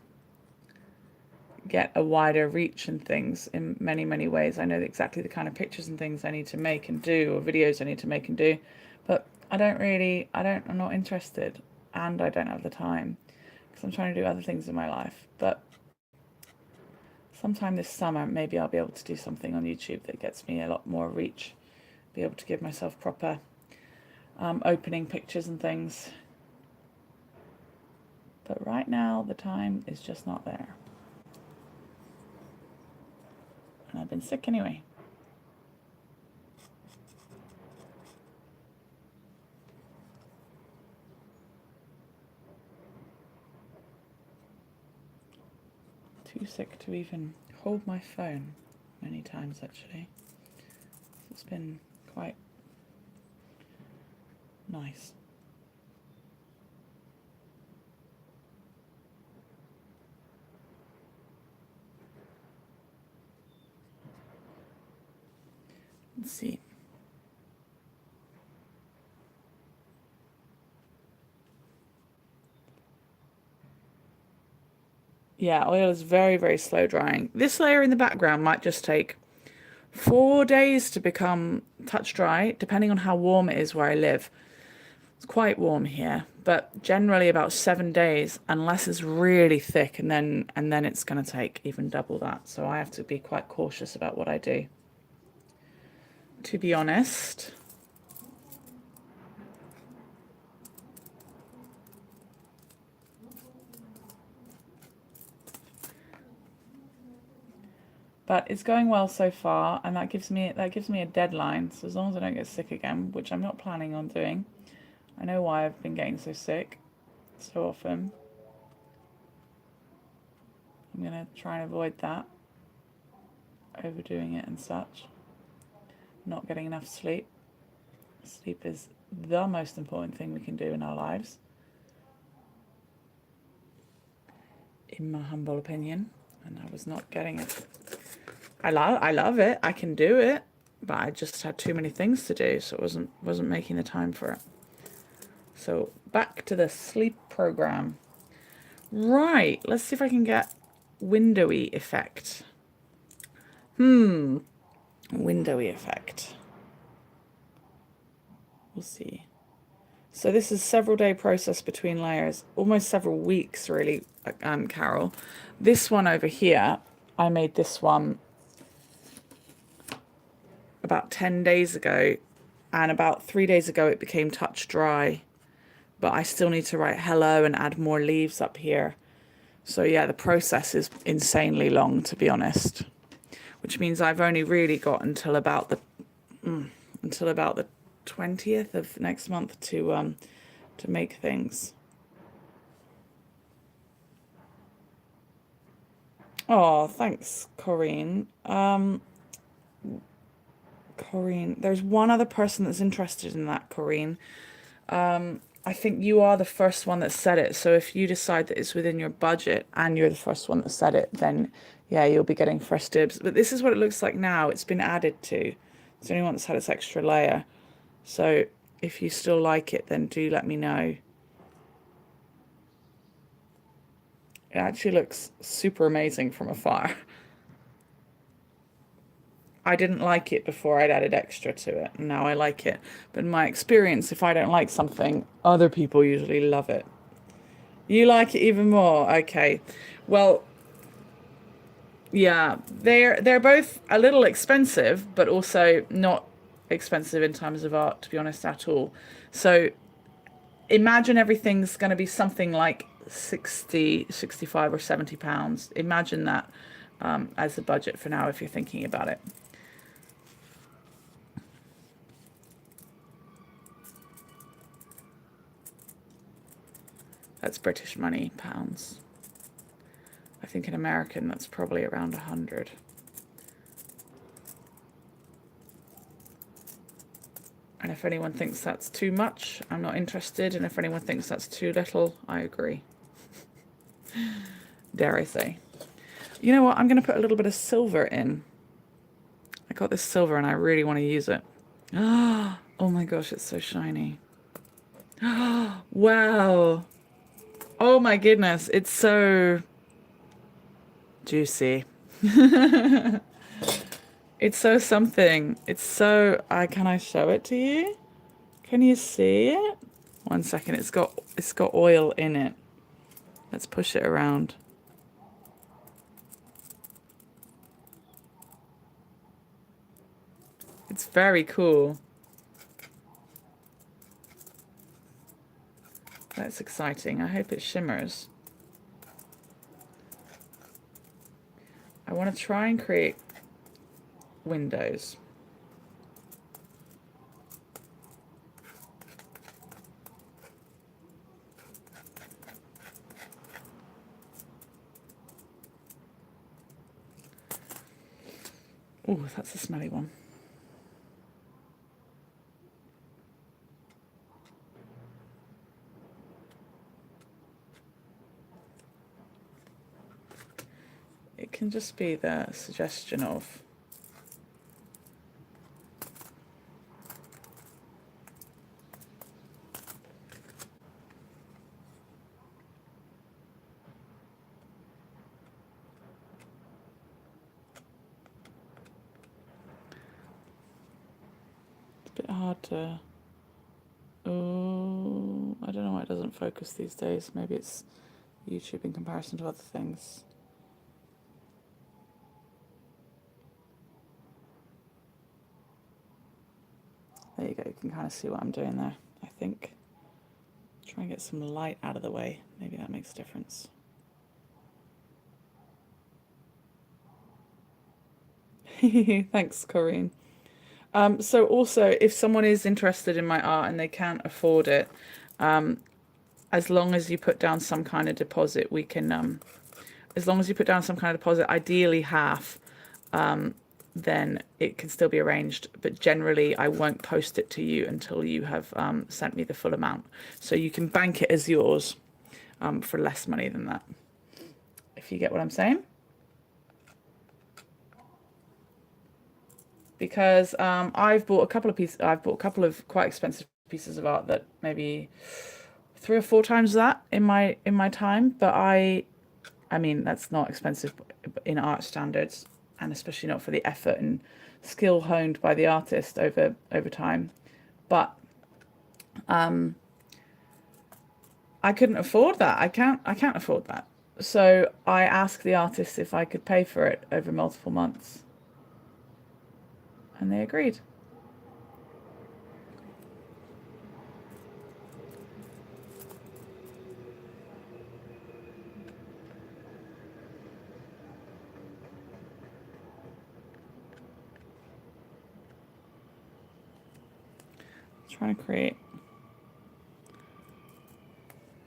get a wider reach and things in many, many ways. I know exactly the kind of pictures and things I need to make and do, or videos I need to make and do, but I'm not interested, and I don't have the time because I'm trying to do other things in my life. But sometime this summer, maybe I'll be able to do something on YouTube that gets me a lot more reach, be able to give myself proper opening pictures and things. But right now, the time is just not there. And I've been sick anyway. Too sick to even hold my phone many times, actually. It's been quite nice. Let's see. Yeah, oil is very, very slow drying. This layer in the background might just take 4 days to become touch dry, depending on how warm it is where I live. It's quite warm here, but generally about 7 days, unless it's really thick, and then it's going to take even double that. So I have to be quite cautious about what I do, to be honest. But it's going well so far, and that gives me a deadline. So as long as I don't get sick again, which I'm not planning on doing. I know why I've been getting so sick so often. I'm going to try and avoid that. Overdoing it and such. Not getting enough sleep. Sleep is the most important thing we can do in our lives, in my humble opinion. And I was not getting it. I love it. I can do it, but I just had too many things to do, so it wasn't making the time for it. So back to the sleep program. Right, let's see if I can get windowy effect. Windowy effect. We'll see. So this is several day process between layers, almost several weeks really, Carol. This one over here, I made this one about 10 days ago, and about 3 days ago it became touch dry, but I still need to write hello and add more leaves up here. So yeah, the process is insanely long, to be honest, which means I've only really got until about the 20th of next month to make things. Oh, thanks, Corinne. Corinne, there's one other person that's interested in that, Corinne. I think you are the first one that said it. So if you decide that it's within your budget and you're the first one that said it, then yeah, you'll be getting first dibs. But this is what it looks like now. It's been added to. It's the only one that's had its extra layer. So if you still like it, then do let me know. It actually looks super amazing from afar. I didn't like it before I'd added extra to it, and now I like it. But in my experience, if I don't like something, other people usually love it. You like it even more? Okay. Well, yeah, they're both a little expensive, but also not expensive in terms of art, to be honest, at all. So imagine everything's going to be something like 60, 65 or 70 pounds. Imagine that as a budget for now if you're thinking about it. That's British money, pounds. I think in American that's probably around 100. And if anyone thinks that's too much, I'm not interested. And if anyone thinks that's too little, I agree. Dare I say. You know what? I'm going to put a little bit of silver in. I got this silver and I really want to use it. Oh my gosh, it's so shiny. Wow. Oh my goodness, it's so juicy. It's so something. It's so, can I show it to you? Can you see it? 1 second, it's got oil in it. Let's push it around. It's very cool. That's exciting. I hope it shimmers. I want to try and create windows. Oh, that's a smelly one. It can just be the suggestion of a bit hard to... Oh, I don't know why it doesn't focus these days. Maybe it's YouTube in comparison to other things. There you go, you can kind of see what I'm doing there, I think. Try and get some light out of the way. Maybe that makes a difference. Thanks, Corinne. So also, if someone is interested in my art and they can't afford it, as long as you put down some kind of deposit, we can, as long as you put down some kind of deposit, ideally half, then it can still be arranged. But generally, I won't post it to you until you have sent me the full amount. So you can bank it as yours for less money than that, if you get what I'm saying. Because I've bought a couple of quite expensive pieces of art that maybe 3 or 4 times that in my time. But I mean, that's not expensive in art standards, and especially not for the effort and skill honed by the artist over time. But I couldn't afford that. I can't afford that. So I asked the artist if I could pay for it over multiple months, and they agreed. Trying to create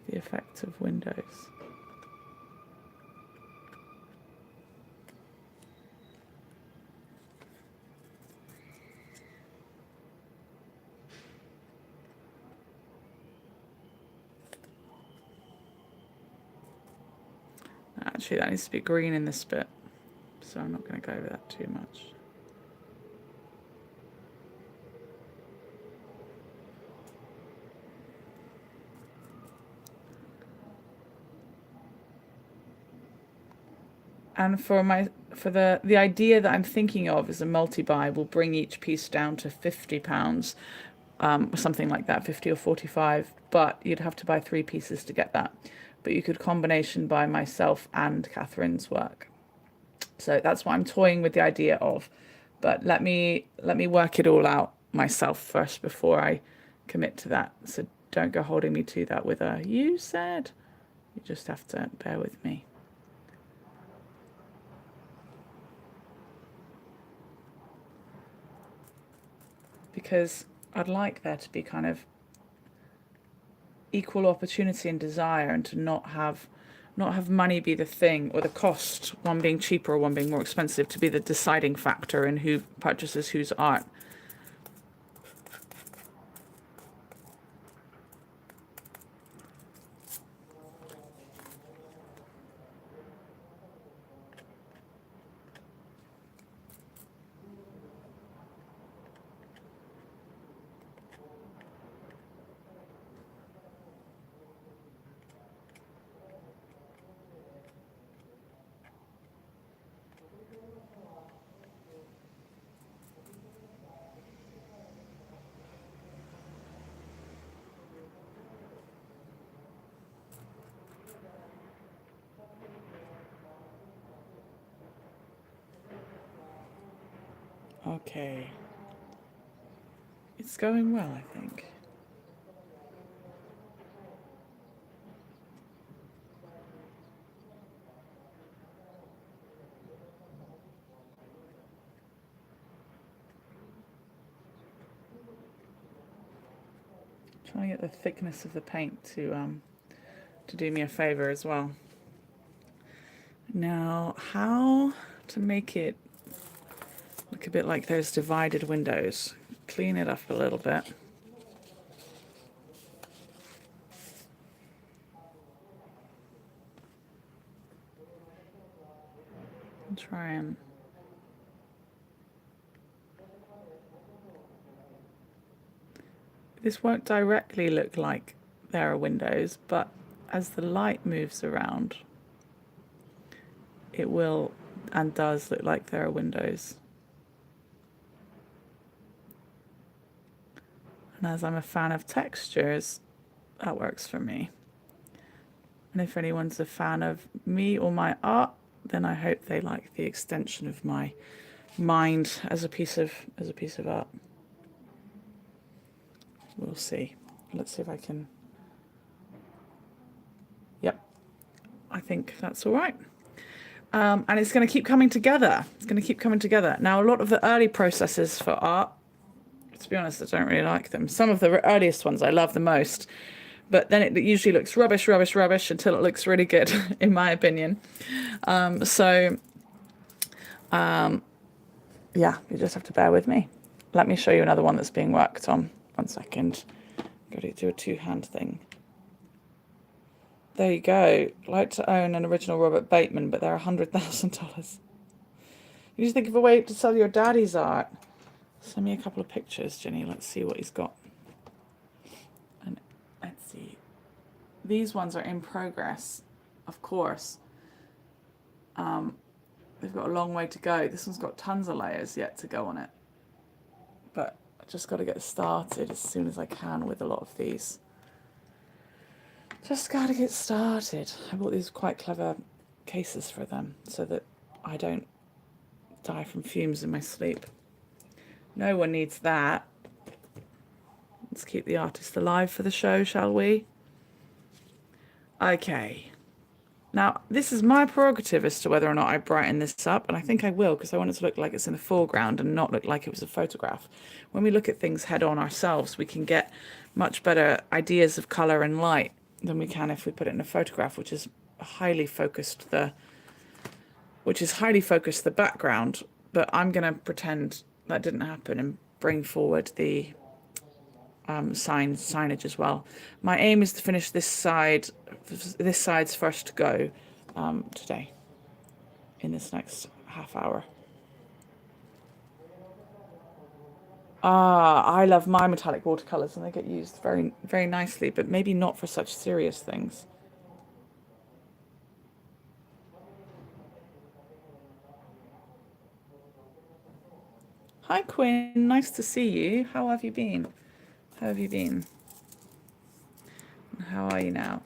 the effect of windows. Actually, that needs to be green in this bit, so I'm not going to go over that too much. And for the idea that I'm thinking of as a multi-buy will bring each piece down to £50, something like that, 50 or 45. But you'd have to buy 3 pieces to get that. But you could combination buy myself and Catherine's work. So that's what I'm toying with the idea of. But let me work it all out myself first before I commit to that. So don't go holding me to that with a "you said." You just have to bear with me. Because I'd like there to be kind of equal opportunity and desire, and to not have money be the thing, or the cost, one being cheaper or one being more expensive, to be the deciding factor in who purchases whose art. Okay. It's going well, I think. Trying to get the thickness of the paint to do me a favor as well. Now, how to make it look a bit like those divided windows? Clean it up a little bit. And try and this won't directly look like there are windows, but as the light moves around, it will and does look like there are windows. And as I'm a fan of textures, that works for me. And if anyone's a fan of me or my art, then I hope they like the extension of my mind as a piece of art. We'll see. Let's see if I can. Yep, I think that's all right. And it's going to keep coming together. It's going to keep coming together. Now, a lot of the early processes for art, to be honest, I don't really like them. Some of the earliest ones I love the most, but then it usually looks rubbish until it looks really good, in my opinion. Yeah, you just have to bear with me. Let me show you another one that's being worked on. 1 second. Got to do a two-hand thing. There you go. Like to own an original Robert Bateman, but they're $100,000. You just think of a way to sell your daddy's art. Send me a couple of pictures, Jenny. Let's see what he's got. And let's see. These ones are in progress, of course. They've got a long way to go. This one's got tons of layers yet to go on it. But I just got to get started as soon as I can with a lot of these. Just got to get started. I bought these quite clever cases for them so that I don't die from fumes in my sleep. No one needs that. Let's keep the artist alive for the show, shall we? Okay. Now, this is my prerogative as to whether or not I brighten this up, and I think I will because I want it to look like it's in the foreground and not look like it was a photograph. When we look at things head on ourselves, we can get much better ideas of colour and light than we can if we put it in a photograph, which is highly focused the background. But I'm going to pretend that didn't happen and bring forward the signage as well. My aim is to finish this side's first go today, in this next half hour. I love my metallic watercolors, and they get used very, very nicely, but maybe not for such serious things. Hi, Quinn. Nice to see you. How have you been? How have you been? How are you now?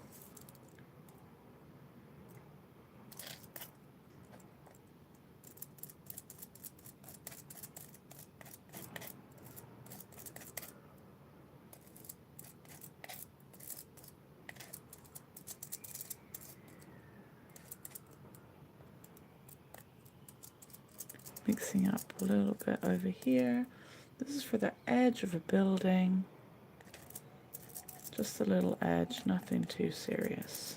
Mixing up a little bit over here. This is for the edge of a building. Just a little edge, nothing too serious.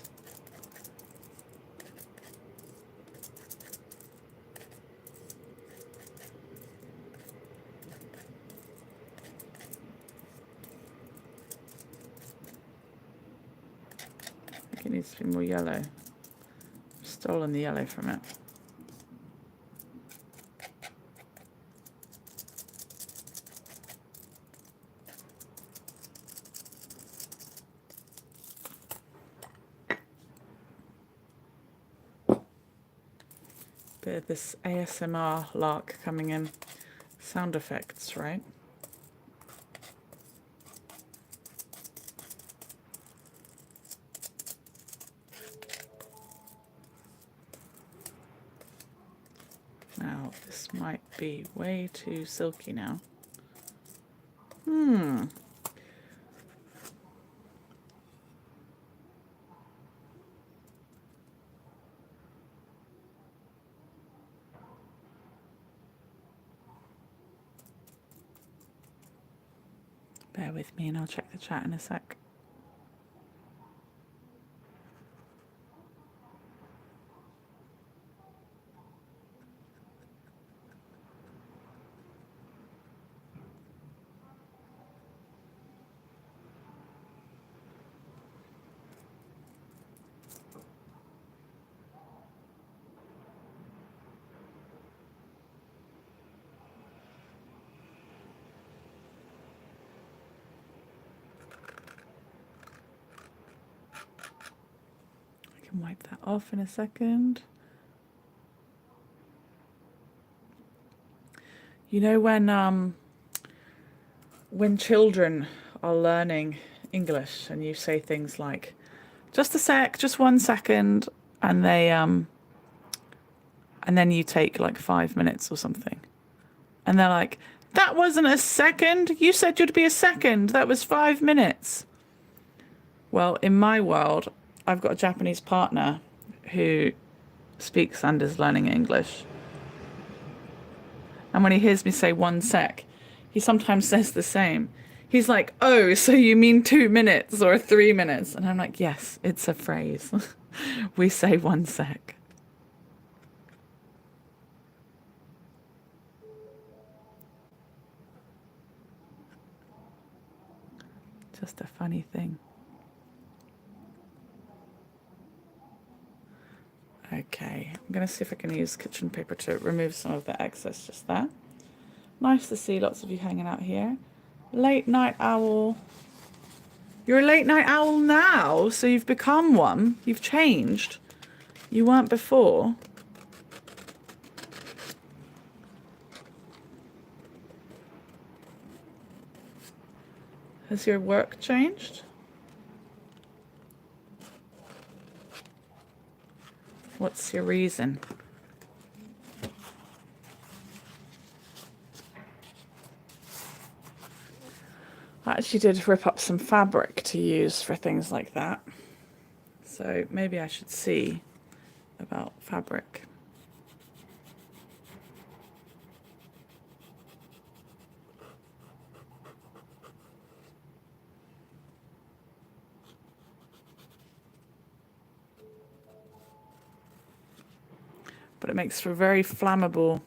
I think it needs to be more yellow. I've stolen the yellow from it. Bit of this ASMR lark coming in. Sound effects, right? Now, this might be way too silky now. Bear with me and I'll check the chat in a sec. Wipe that off in a second. You know when children are learning English and you say things like, just a sec, just 1 second, and and then you take like 5 minutes or something. And they're like, that wasn't a second. You said you'd be a second. That was 5 minutes. Well, in my world, I've got a Japanese partner who speaks and is learning English. And when he hears me say 1 sec, he sometimes says the same. He's like, oh, so you mean 2 minutes or 3 minutes? And I'm like, yes, it's a phrase. We say 1 sec. Just a funny thing. Okay, I'm going to see if I can use kitchen paper to remove some of the excess just there. Nice to see lots of you hanging out here. Late night owl. You're a late night owl now, so you've become one. You've changed. You weren't before. Has your work changed? What's your reason? I actually did rip up some fabric to use for things like that. So maybe I should see about fabric. But it makes for very flammable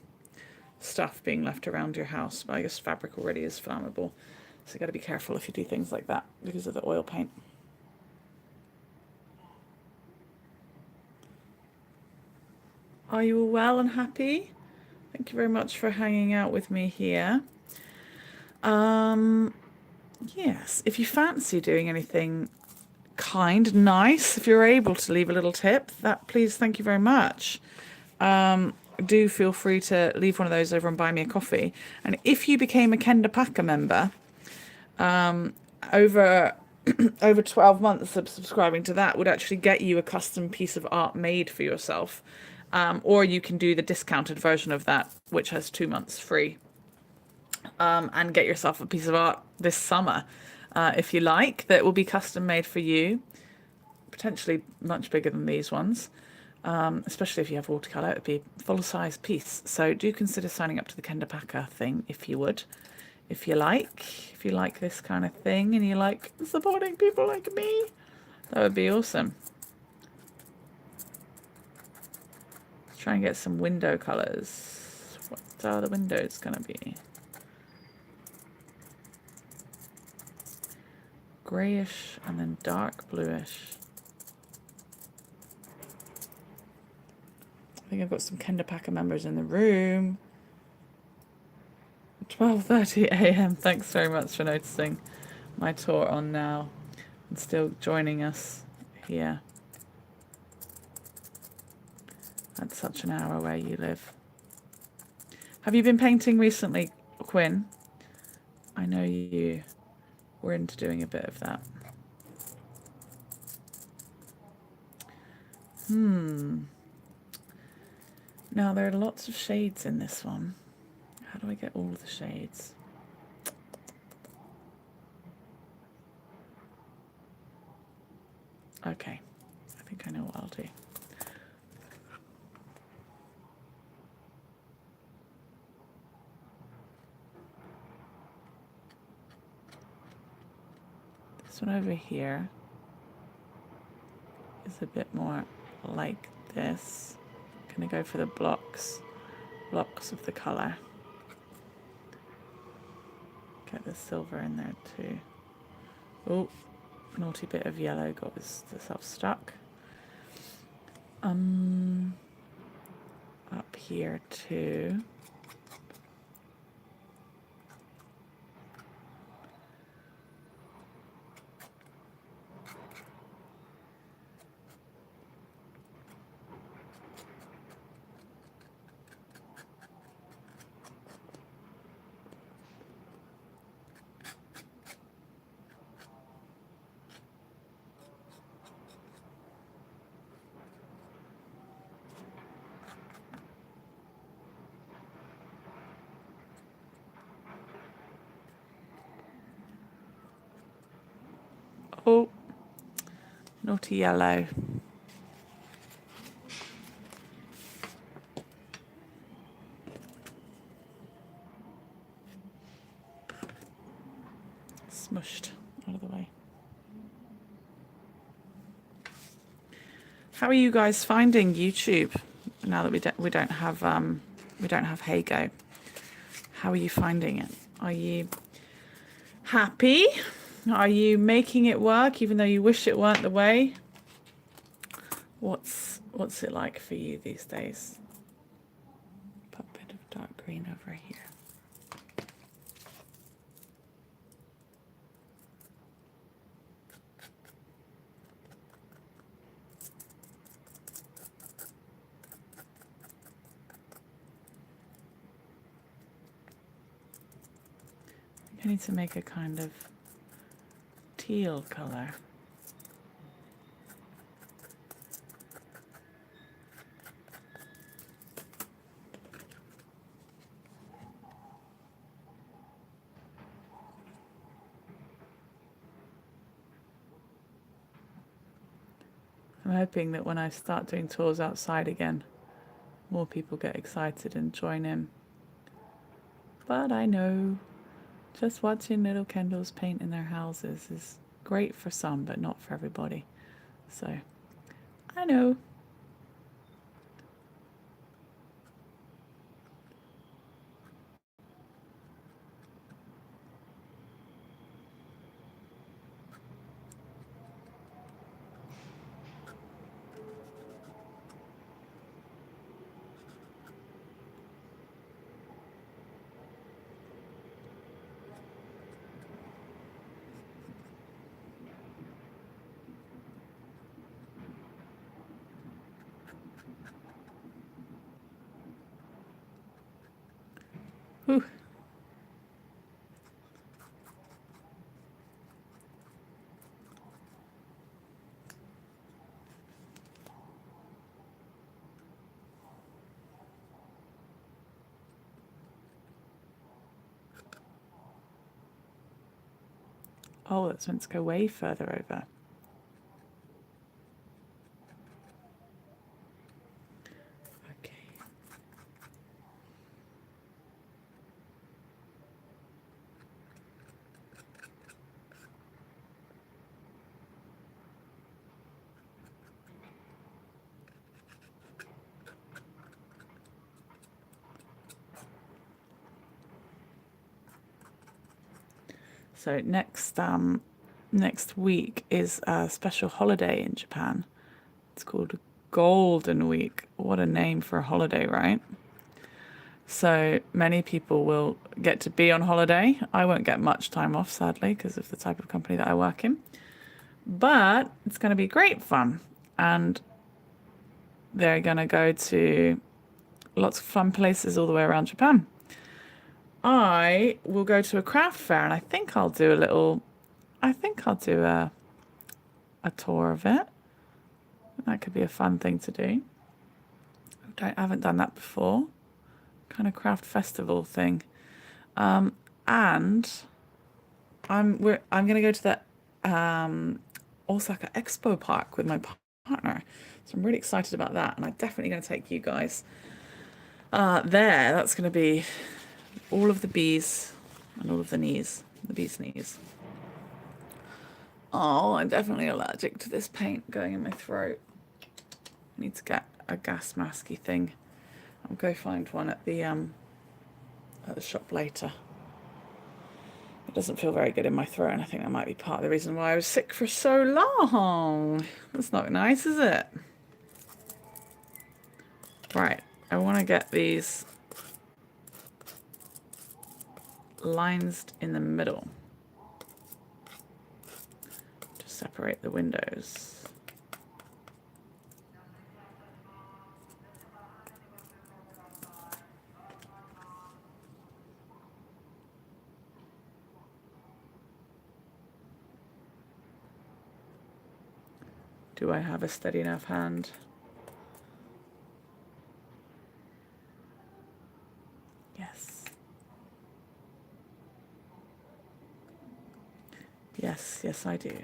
stuff being left around your house. But I guess fabric already is flammable. So you got to be careful if you do things like that because of the oil paint. Are you all well and happy? Thank you very much for hanging out with me here. Yes, if you fancy doing anything kind, nice, if you're able to leave a little tip, that please, thank you very much. Do feel free to leave one of those over and buy me a coffee. And if you became a MissKendalJames member, over 12 months of subscribing to that would actually get you a custom piece of art made for yourself. Or you can do the discounted version of that, which has 2 months free. And get yourself a piece of art this summer, if you like, that will be custom made for you, potentially much bigger than these ones. Especially if you have watercolour, it would be a full-size piece. So do consider signing up to the MissKendalJames thing if you would, if you like this kind of thing and you like supporting people like me, that would be awesome. Let's try and get some window colours. What are the windows going to be? Greyish and then dark bluish. I think I've got some MissKendalJames members in the room. 12:30 a.m. Thanks very much for noticing my tour on now and still joining us here at such an hour where you live. Have you been painting recently, Quinn? I know you were into doing a bit of that. Now there are lots of shades in this one. How do I get all the shades? Okay, I think I know what I'll do. This one over here is a bit more like this. I'm gonna go for the blocks of the colour. Get the silver in there too. Oh, naughty bit of yellow got itself stuck. Up here too. Oh, naughty yellow. Smushed out of the way. How are you guys finding YouTube now that we don't have Heygo? How are you finding it? Are you happy? Are you making it work even though you wish it weren't the way? What's it like for you these days? Put a bit of dark green over here. I need to make a kind of teal color. I'm hoping that when I start doing tours outside again, more people get excited and join in. But I know just watching little Kendalls paint in their houses is great for some, but not for everybody. So, I know. Whew. Oh, that's meant to go way further over. Okay. So next week is a special holiday in Japan. It's called Golden Week. What a name for a holiday, right? So many people will get to be on holiday. I won't get much time off, sadly, because of the type of company that I work in. But it's going to be great fun. And they're going to go to lots of fun places all the way around Japan. I will go to a craft fair, and I think I'll do a tour of it. That could be a fun thing to do. I haven't done that before. Kind of craft festival thing. And I'm going to go to the Osaka Expo Park with my partner. So I'm really excited about that, and I'm definitely going to take you guys there. That's going to be all of the bees and all of the knees, the bees' knees. Oh, I'm definitely allergic to this paint going in my throat. I need to get a gas masky thing. I'll go find one at the shop later. It doesn't feel very good in my throat, and I think that might be part of the reason why I was sick for so long. That's not nice, is it? Right, I want to get these lines in the middle to separate the windows. Do I have a steady enough hand? Yes. Yes, I do.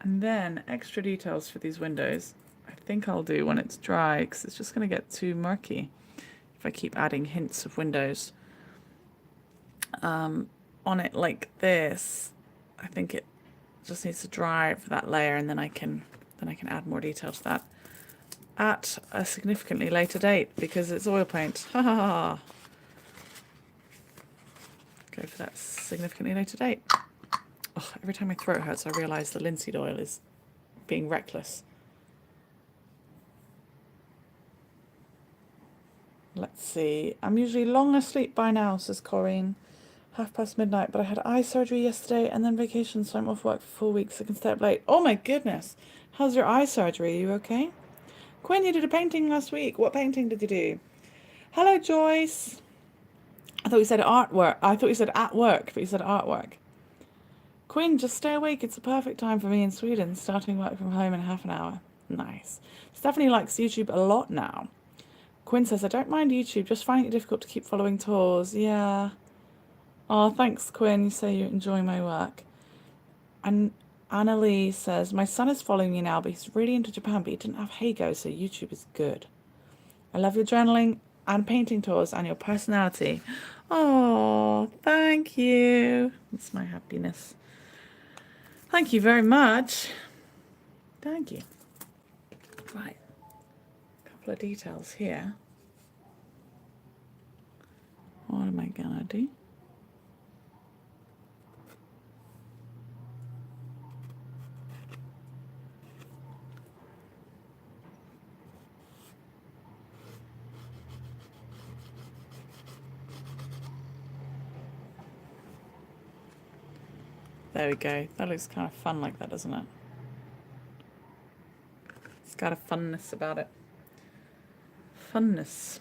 And then extra details for these windows, I think I'll do when it's dry, because it's just going to get too murky if I keep adding hints of windows on it like this. I think it just needs to dry for that layer, and then I can add more detail to that at a significantly later date, because it's oil paint. Ha ha ha. Go for that significantly later date. Oh, every time my throat hurts, I realise the linseed oil is being reckless. Let's see. I'm usually long asleep by now, says Corinne. midnight, but I had eye surgery yesterday and then vacation, so I'm off work for 4 weeks. I can stay up late. Oh my goodness. How's your eye surgery? Are you okay? Quinn, you did a painting last week. What painting did you do? Hello, Joyce. I thought you said artwork. I thought you said at work, but you said artwork. Quinn, just stay awake. It's a perfect time for me in Sweden, starting work from home in half an hour. Nice. Stephanie likes YouTube a lot now. Quinn says, I don't mind YouTube, just finding it difficult to keep following tours. Yeah. Oh, thanks, Quinn. You say you enjoy my work. And Annalie says, my son is following you now, but he's really into Japan, but he didn't have Heygo, so YouTube is good. I love your journaling and painting tours and your personality. Oh, thank you. That's my happiness. Thank you very much. Thank you. Right. A couple of details here. What am I gonna do? There we go. That looks kind of fun like that, doesn't it? It's got a funness about it. Funness.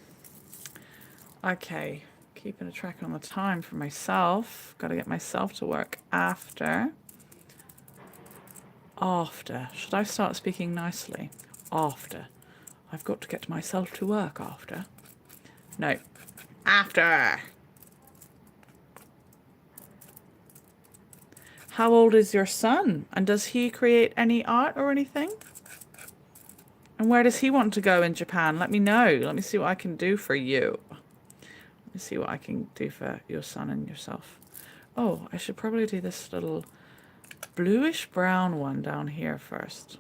Okay. Keeping a track on the time for myself. Got to get myself to work after. After. Should I start speaking nicely? After. I've got to get myself to work after. No. After. How old is your son? And does he create any art or anything? And where does he want to go in Japan? Let me know. Let me see what I can do for you. Let me see what I can do for your son and yourself. Oh, I should probably do this little bluish brown one down here first.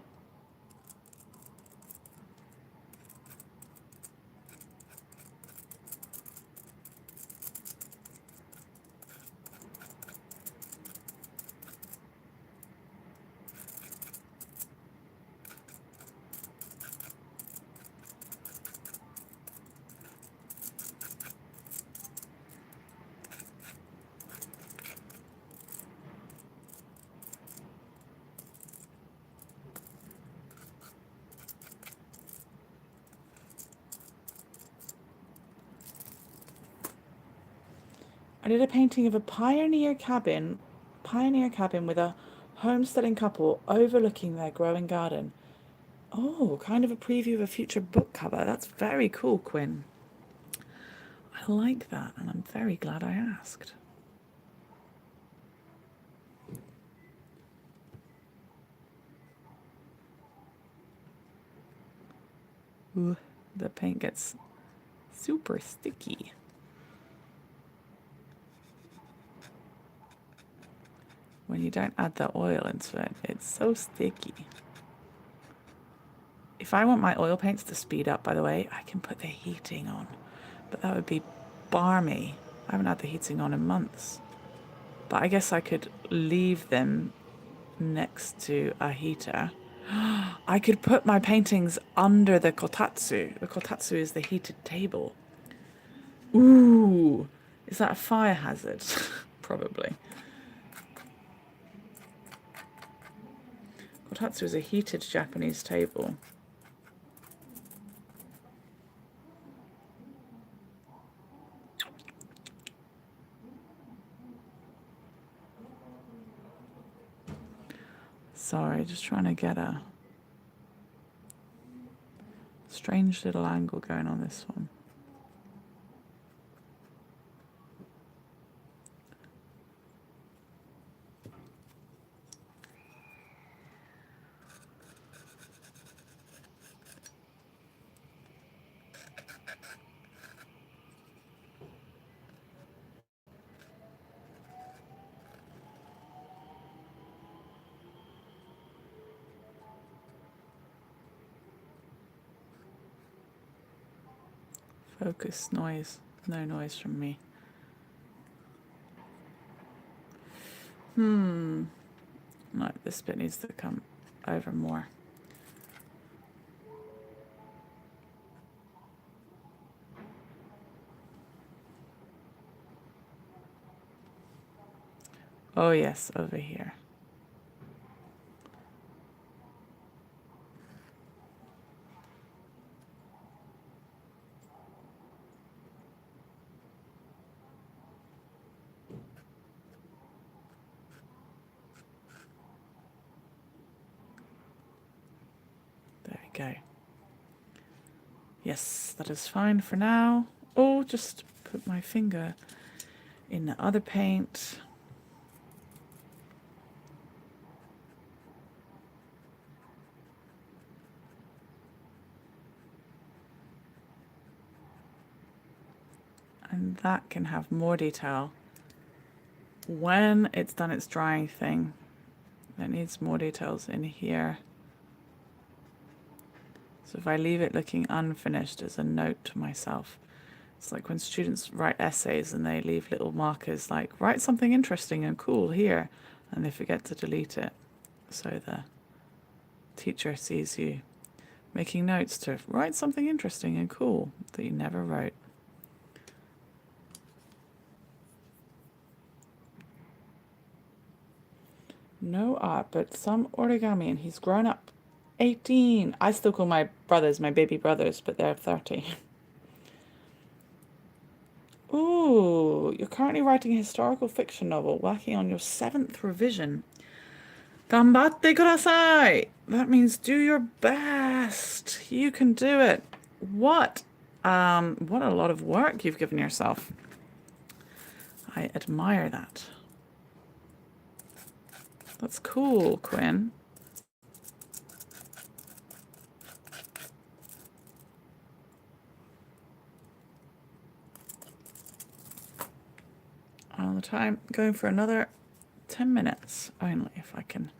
I did a painting of a pioneer cabin with a homesteading couple overlooking their growing garden. Oh, kind of a preview of a future book cover. That's very cool, Quinn. I like that, and I'm very glad I asked. Ooh, the paint gets super sticky. When you don't add the oil into it, it's so sticky. If I want my oil paints to speed up, by the way, I can put the heating on. But that would be barmy. I haven't had the heating on in months. But I guess I could leave them next to a heater. I could put my paintings under the kotatsu. The kotatsu is the heated table. Ooh, is that a fire hazard? Probably. Kotatsu is a heated Japanese table. Sorry, just trying to get a strange little angle going on this one. Focus, noise. No noise from me. No, this bit needs to come over more. Oh yes, over here. There we go. Yes, that is fine for now. Oh, just put my finger in the other paint. And that can have more detail. When it's done its drying thing, it needs more details in here. So if I leave it looking unfinished as a note to myself, it's like when students write essays and they leave little markers like, write something interesting and cool here, and they forget to delete it. So the teacher sees you making notes to write something interesting and cool that you never wrote. No art, but some origami, and he's grown up. 18. I still call my brothers my baby brothers, but they're 30. Ooh, you're currently writing a historical fiction novel, working on your 7th revision. Ganbatte kudasai! That means do your best. You can do it. What a lot of work you've given yourself. I admire that. That's cool, Quinn. All the time, going for another 10 minutes only, if I can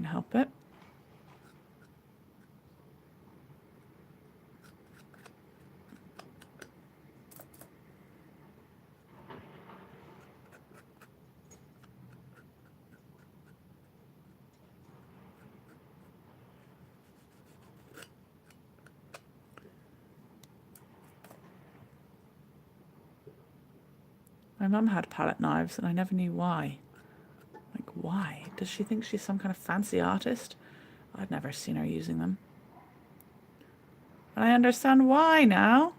help it. My mum had palette knives and I never knew why. Like, why? Does she think she's some kind of fancy artist? I'd never seen her using them. I understand why now.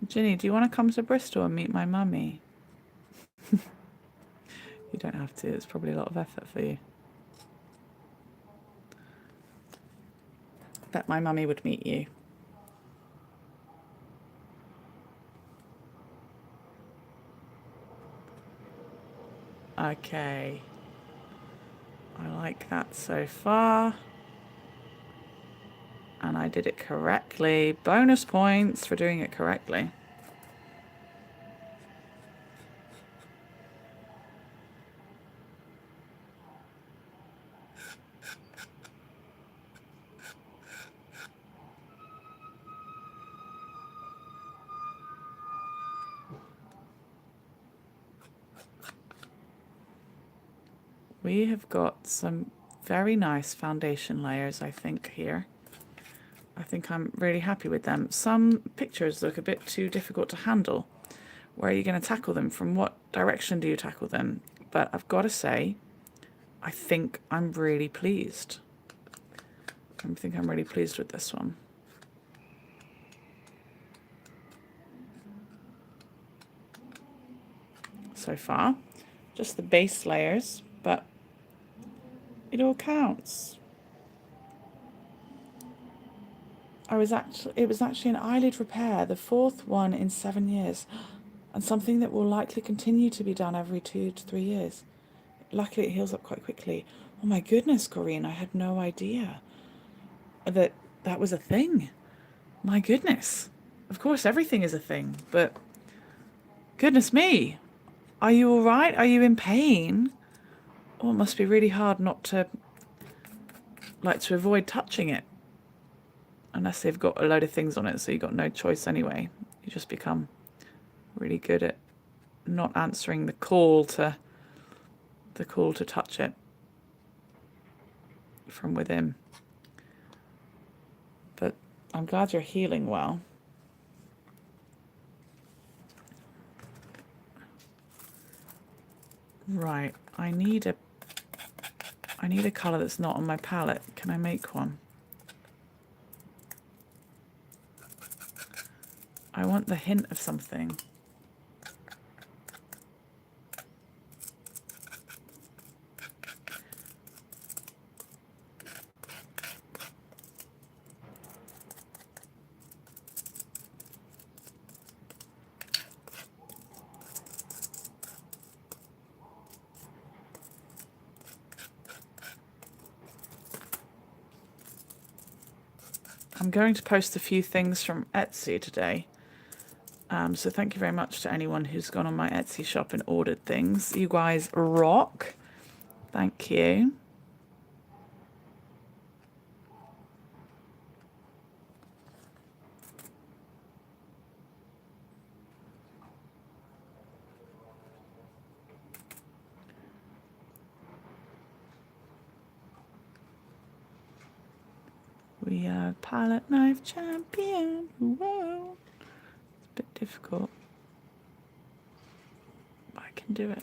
Ginny, do you want to come to Bristol and meet my mummy? You don't have to. It's probably a lot of effort for you. Bet my mummy would meet you. Okay. I like that so far. And I did it correctly. Bonus points for doing it correctly. We have got some very nice foundation layers, I think, here. I think I'm really happy with them. Some pictures look a bit too difficult to handle. Where are you going to tackle them? From what direction do you tackle them? But I've got to say, I think I'm really pleased. I think I'm really pleased with this one. So far, just the base layers, but it all counts. It was actually an eyelid repair, the 4th one in 7 years, and something that will likely continue to be done every 2 to 3 years. Luckily, it heals up quite quickly. Oh my goodness, Corinne, I had no idea that that was a thing. My goodness. Of course, everything is a thing, but goodness me. Are you all right? Are you in pain? Oh, it must be really hard not to like to avoid touching it unless they've got a load of things on it, so you've got no choice anyway. You just become really good at not answering the call to touch it from within. But I'm glad you're healing well. Right, I need a colour that's not on my palette. Can I make one? I want the hint of something. I'm going to post a few things from Etsy today. So thank you very much to anyone who's gone on my Etsy shop and ordered things. You guys rock. Thank you. We are palette knife champion. Whoa. It's a bit difficult, but I can do it.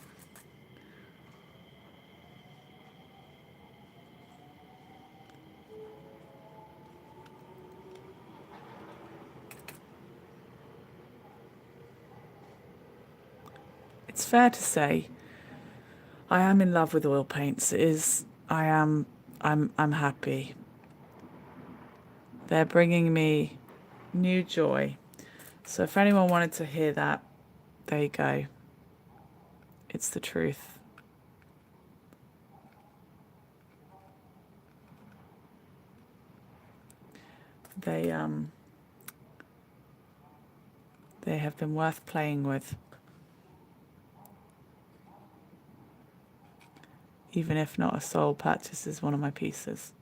It's fair to say I am in love with oil paints. I'm happy. They're bringing me new joy. So if anyone wanted to hear that, there you go. It's the truth. They have been worth playing with. Even if not a soul purchases one of my pieces.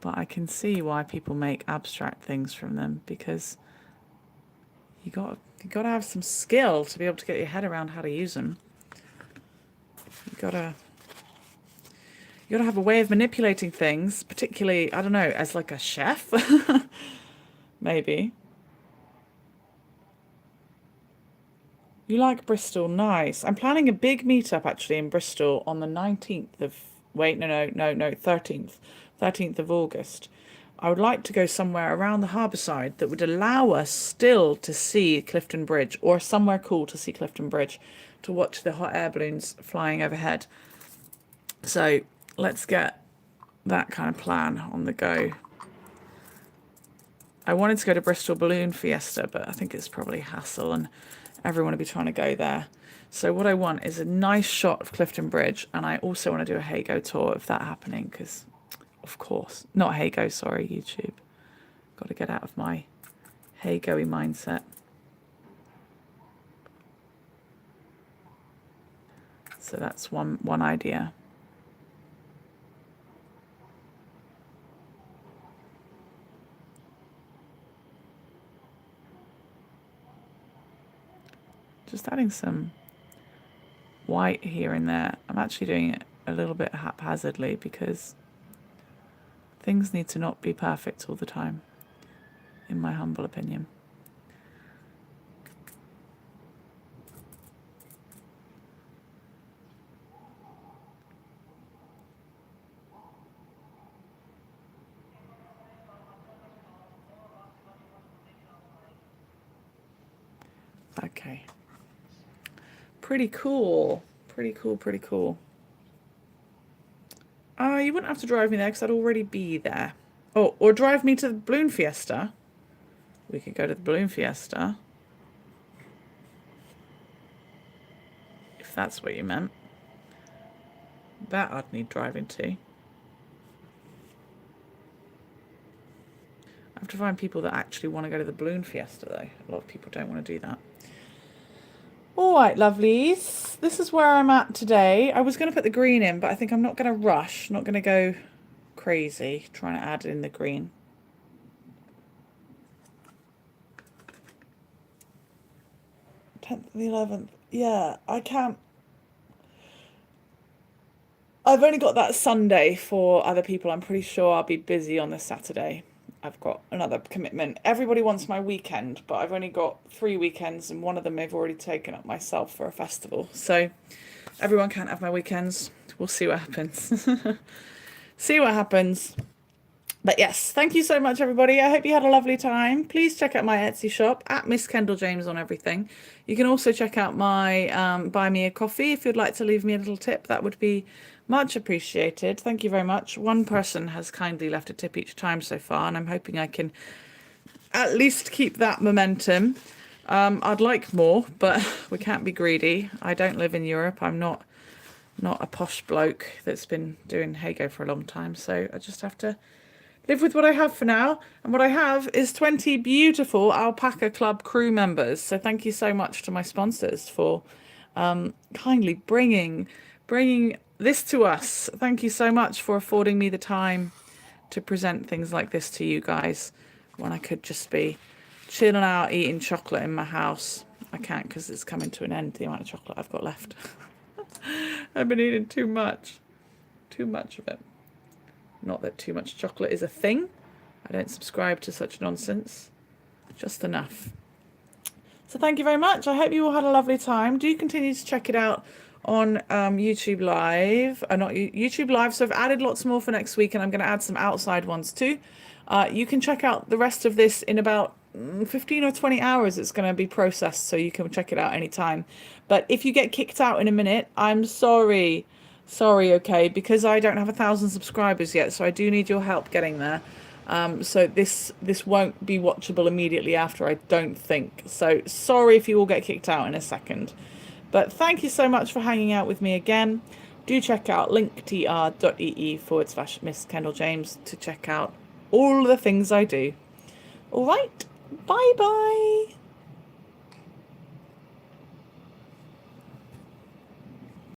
But I can see why people make abstract things from them, because you got to have some skill to be able to get your head around how to use them. You got to have a way of manipulating things, particularly, I don't know, as like a chef, maybe. You like Bristol? Nice. I'm planning a big meetup actually in Bristol on the 19th of, wait, no, 13th. 13th of August. I would like to go somewhere around the harbour side that would allow us still to see Clifton Bridge, or somewhere cool to see Clifton Bridge, to watch the hot air balloons flying overhead. So let's get that kind of plan on the go. I wanted to go to Bristol Balloon Fiesta, but I think it's probably hassle and everyone will be trying to go there. So what I want is a nice shot of Clifton Bridge, and I also want to do a Heygo tour of that happening, because of course, not Heygo, sorry, YouTube. Got to get out of my Heygo-y mindset. So that's one idea. Just adding some white here and there. I'm actually doing it a little bit haphazardly because things need to not be perfect all the time, in my humble opinion. Okay. Pretty cool. Pretty cool. You wouldn't have to drive me there because I'd already be there. Oh, or drive me to the Balloon Fiesta. We could go to the Balloon Fiesta. If that's what you meant. That I'd need driving to. I have to find people that actually want to go to the Balloon Fiesta, though. A lot of people don't want to do that. All right, lovelies. this is where I'm at today. I was going to put the green in, but I think I'm not going to rush, not going to go crazy trying to add in the green. The 11th. Yeah, I can't. I've only got that Sunday for other people. I'm pretty sure I'll be busy on this Saturday. I've got another commitment. Everybody wants my weekend, but I've only got 3 weekends, and one of them I've already taken up myself for a festival. So everyone can't have my weekends. We'll see what happens. See what happens. But yes, thank you so much, everybody. I hope you had a lovely time. Please check out my Etsy shop at MissKendalJames on everything. You can also check out my Buy Me a Coffee if you'd like to leave me a little tip. That would be much appreciated. Thank you very much. One person has kindly left a tip each time so far, and I'm hoping I can at least keep that momentum. I'd like more, but we can't be greedy. I don't live in Europe. I'm not a posh bloke that's been doing Heygo for a long time, so I just have to live with what I have for now. And what I have is 20 beautiful Alpaca Club crew members. So thank you so much to my sponsors for kindly bringing this to us. Thank you so much for affording me the time to present things like this to you guys when I could just be chilling out eating chocolate in my house. I can't because it's coming to an end, the amount of chocolate I've got left. I've been eating too much of it. Not that too much chocolate is a thing. I don't subscribe to such nonsense. Just enough. So thank you very much. I hope you all had a lovely time. Do continue to check it out on YouTube Live. Not YouTube Live. So I've added lots more for next week, and I'm going to add some outside ones too. You can check out the rest of this in about 15 or 20 hours. It's going to be processed, so you can check it out anytime. But if you get kicked out in a minute, I'm sorry. Sorry, okay, because I don't have 1,000 subscribers yet, so I do need your help getting there. So this won't be watchable immediately after, I don't think. So sorry if you all get kicked out in a second. But thank you so much for hanging out with me again. Do check out linktr.ee/MissKendalJames to check out all the things I do. All right, bye-bye.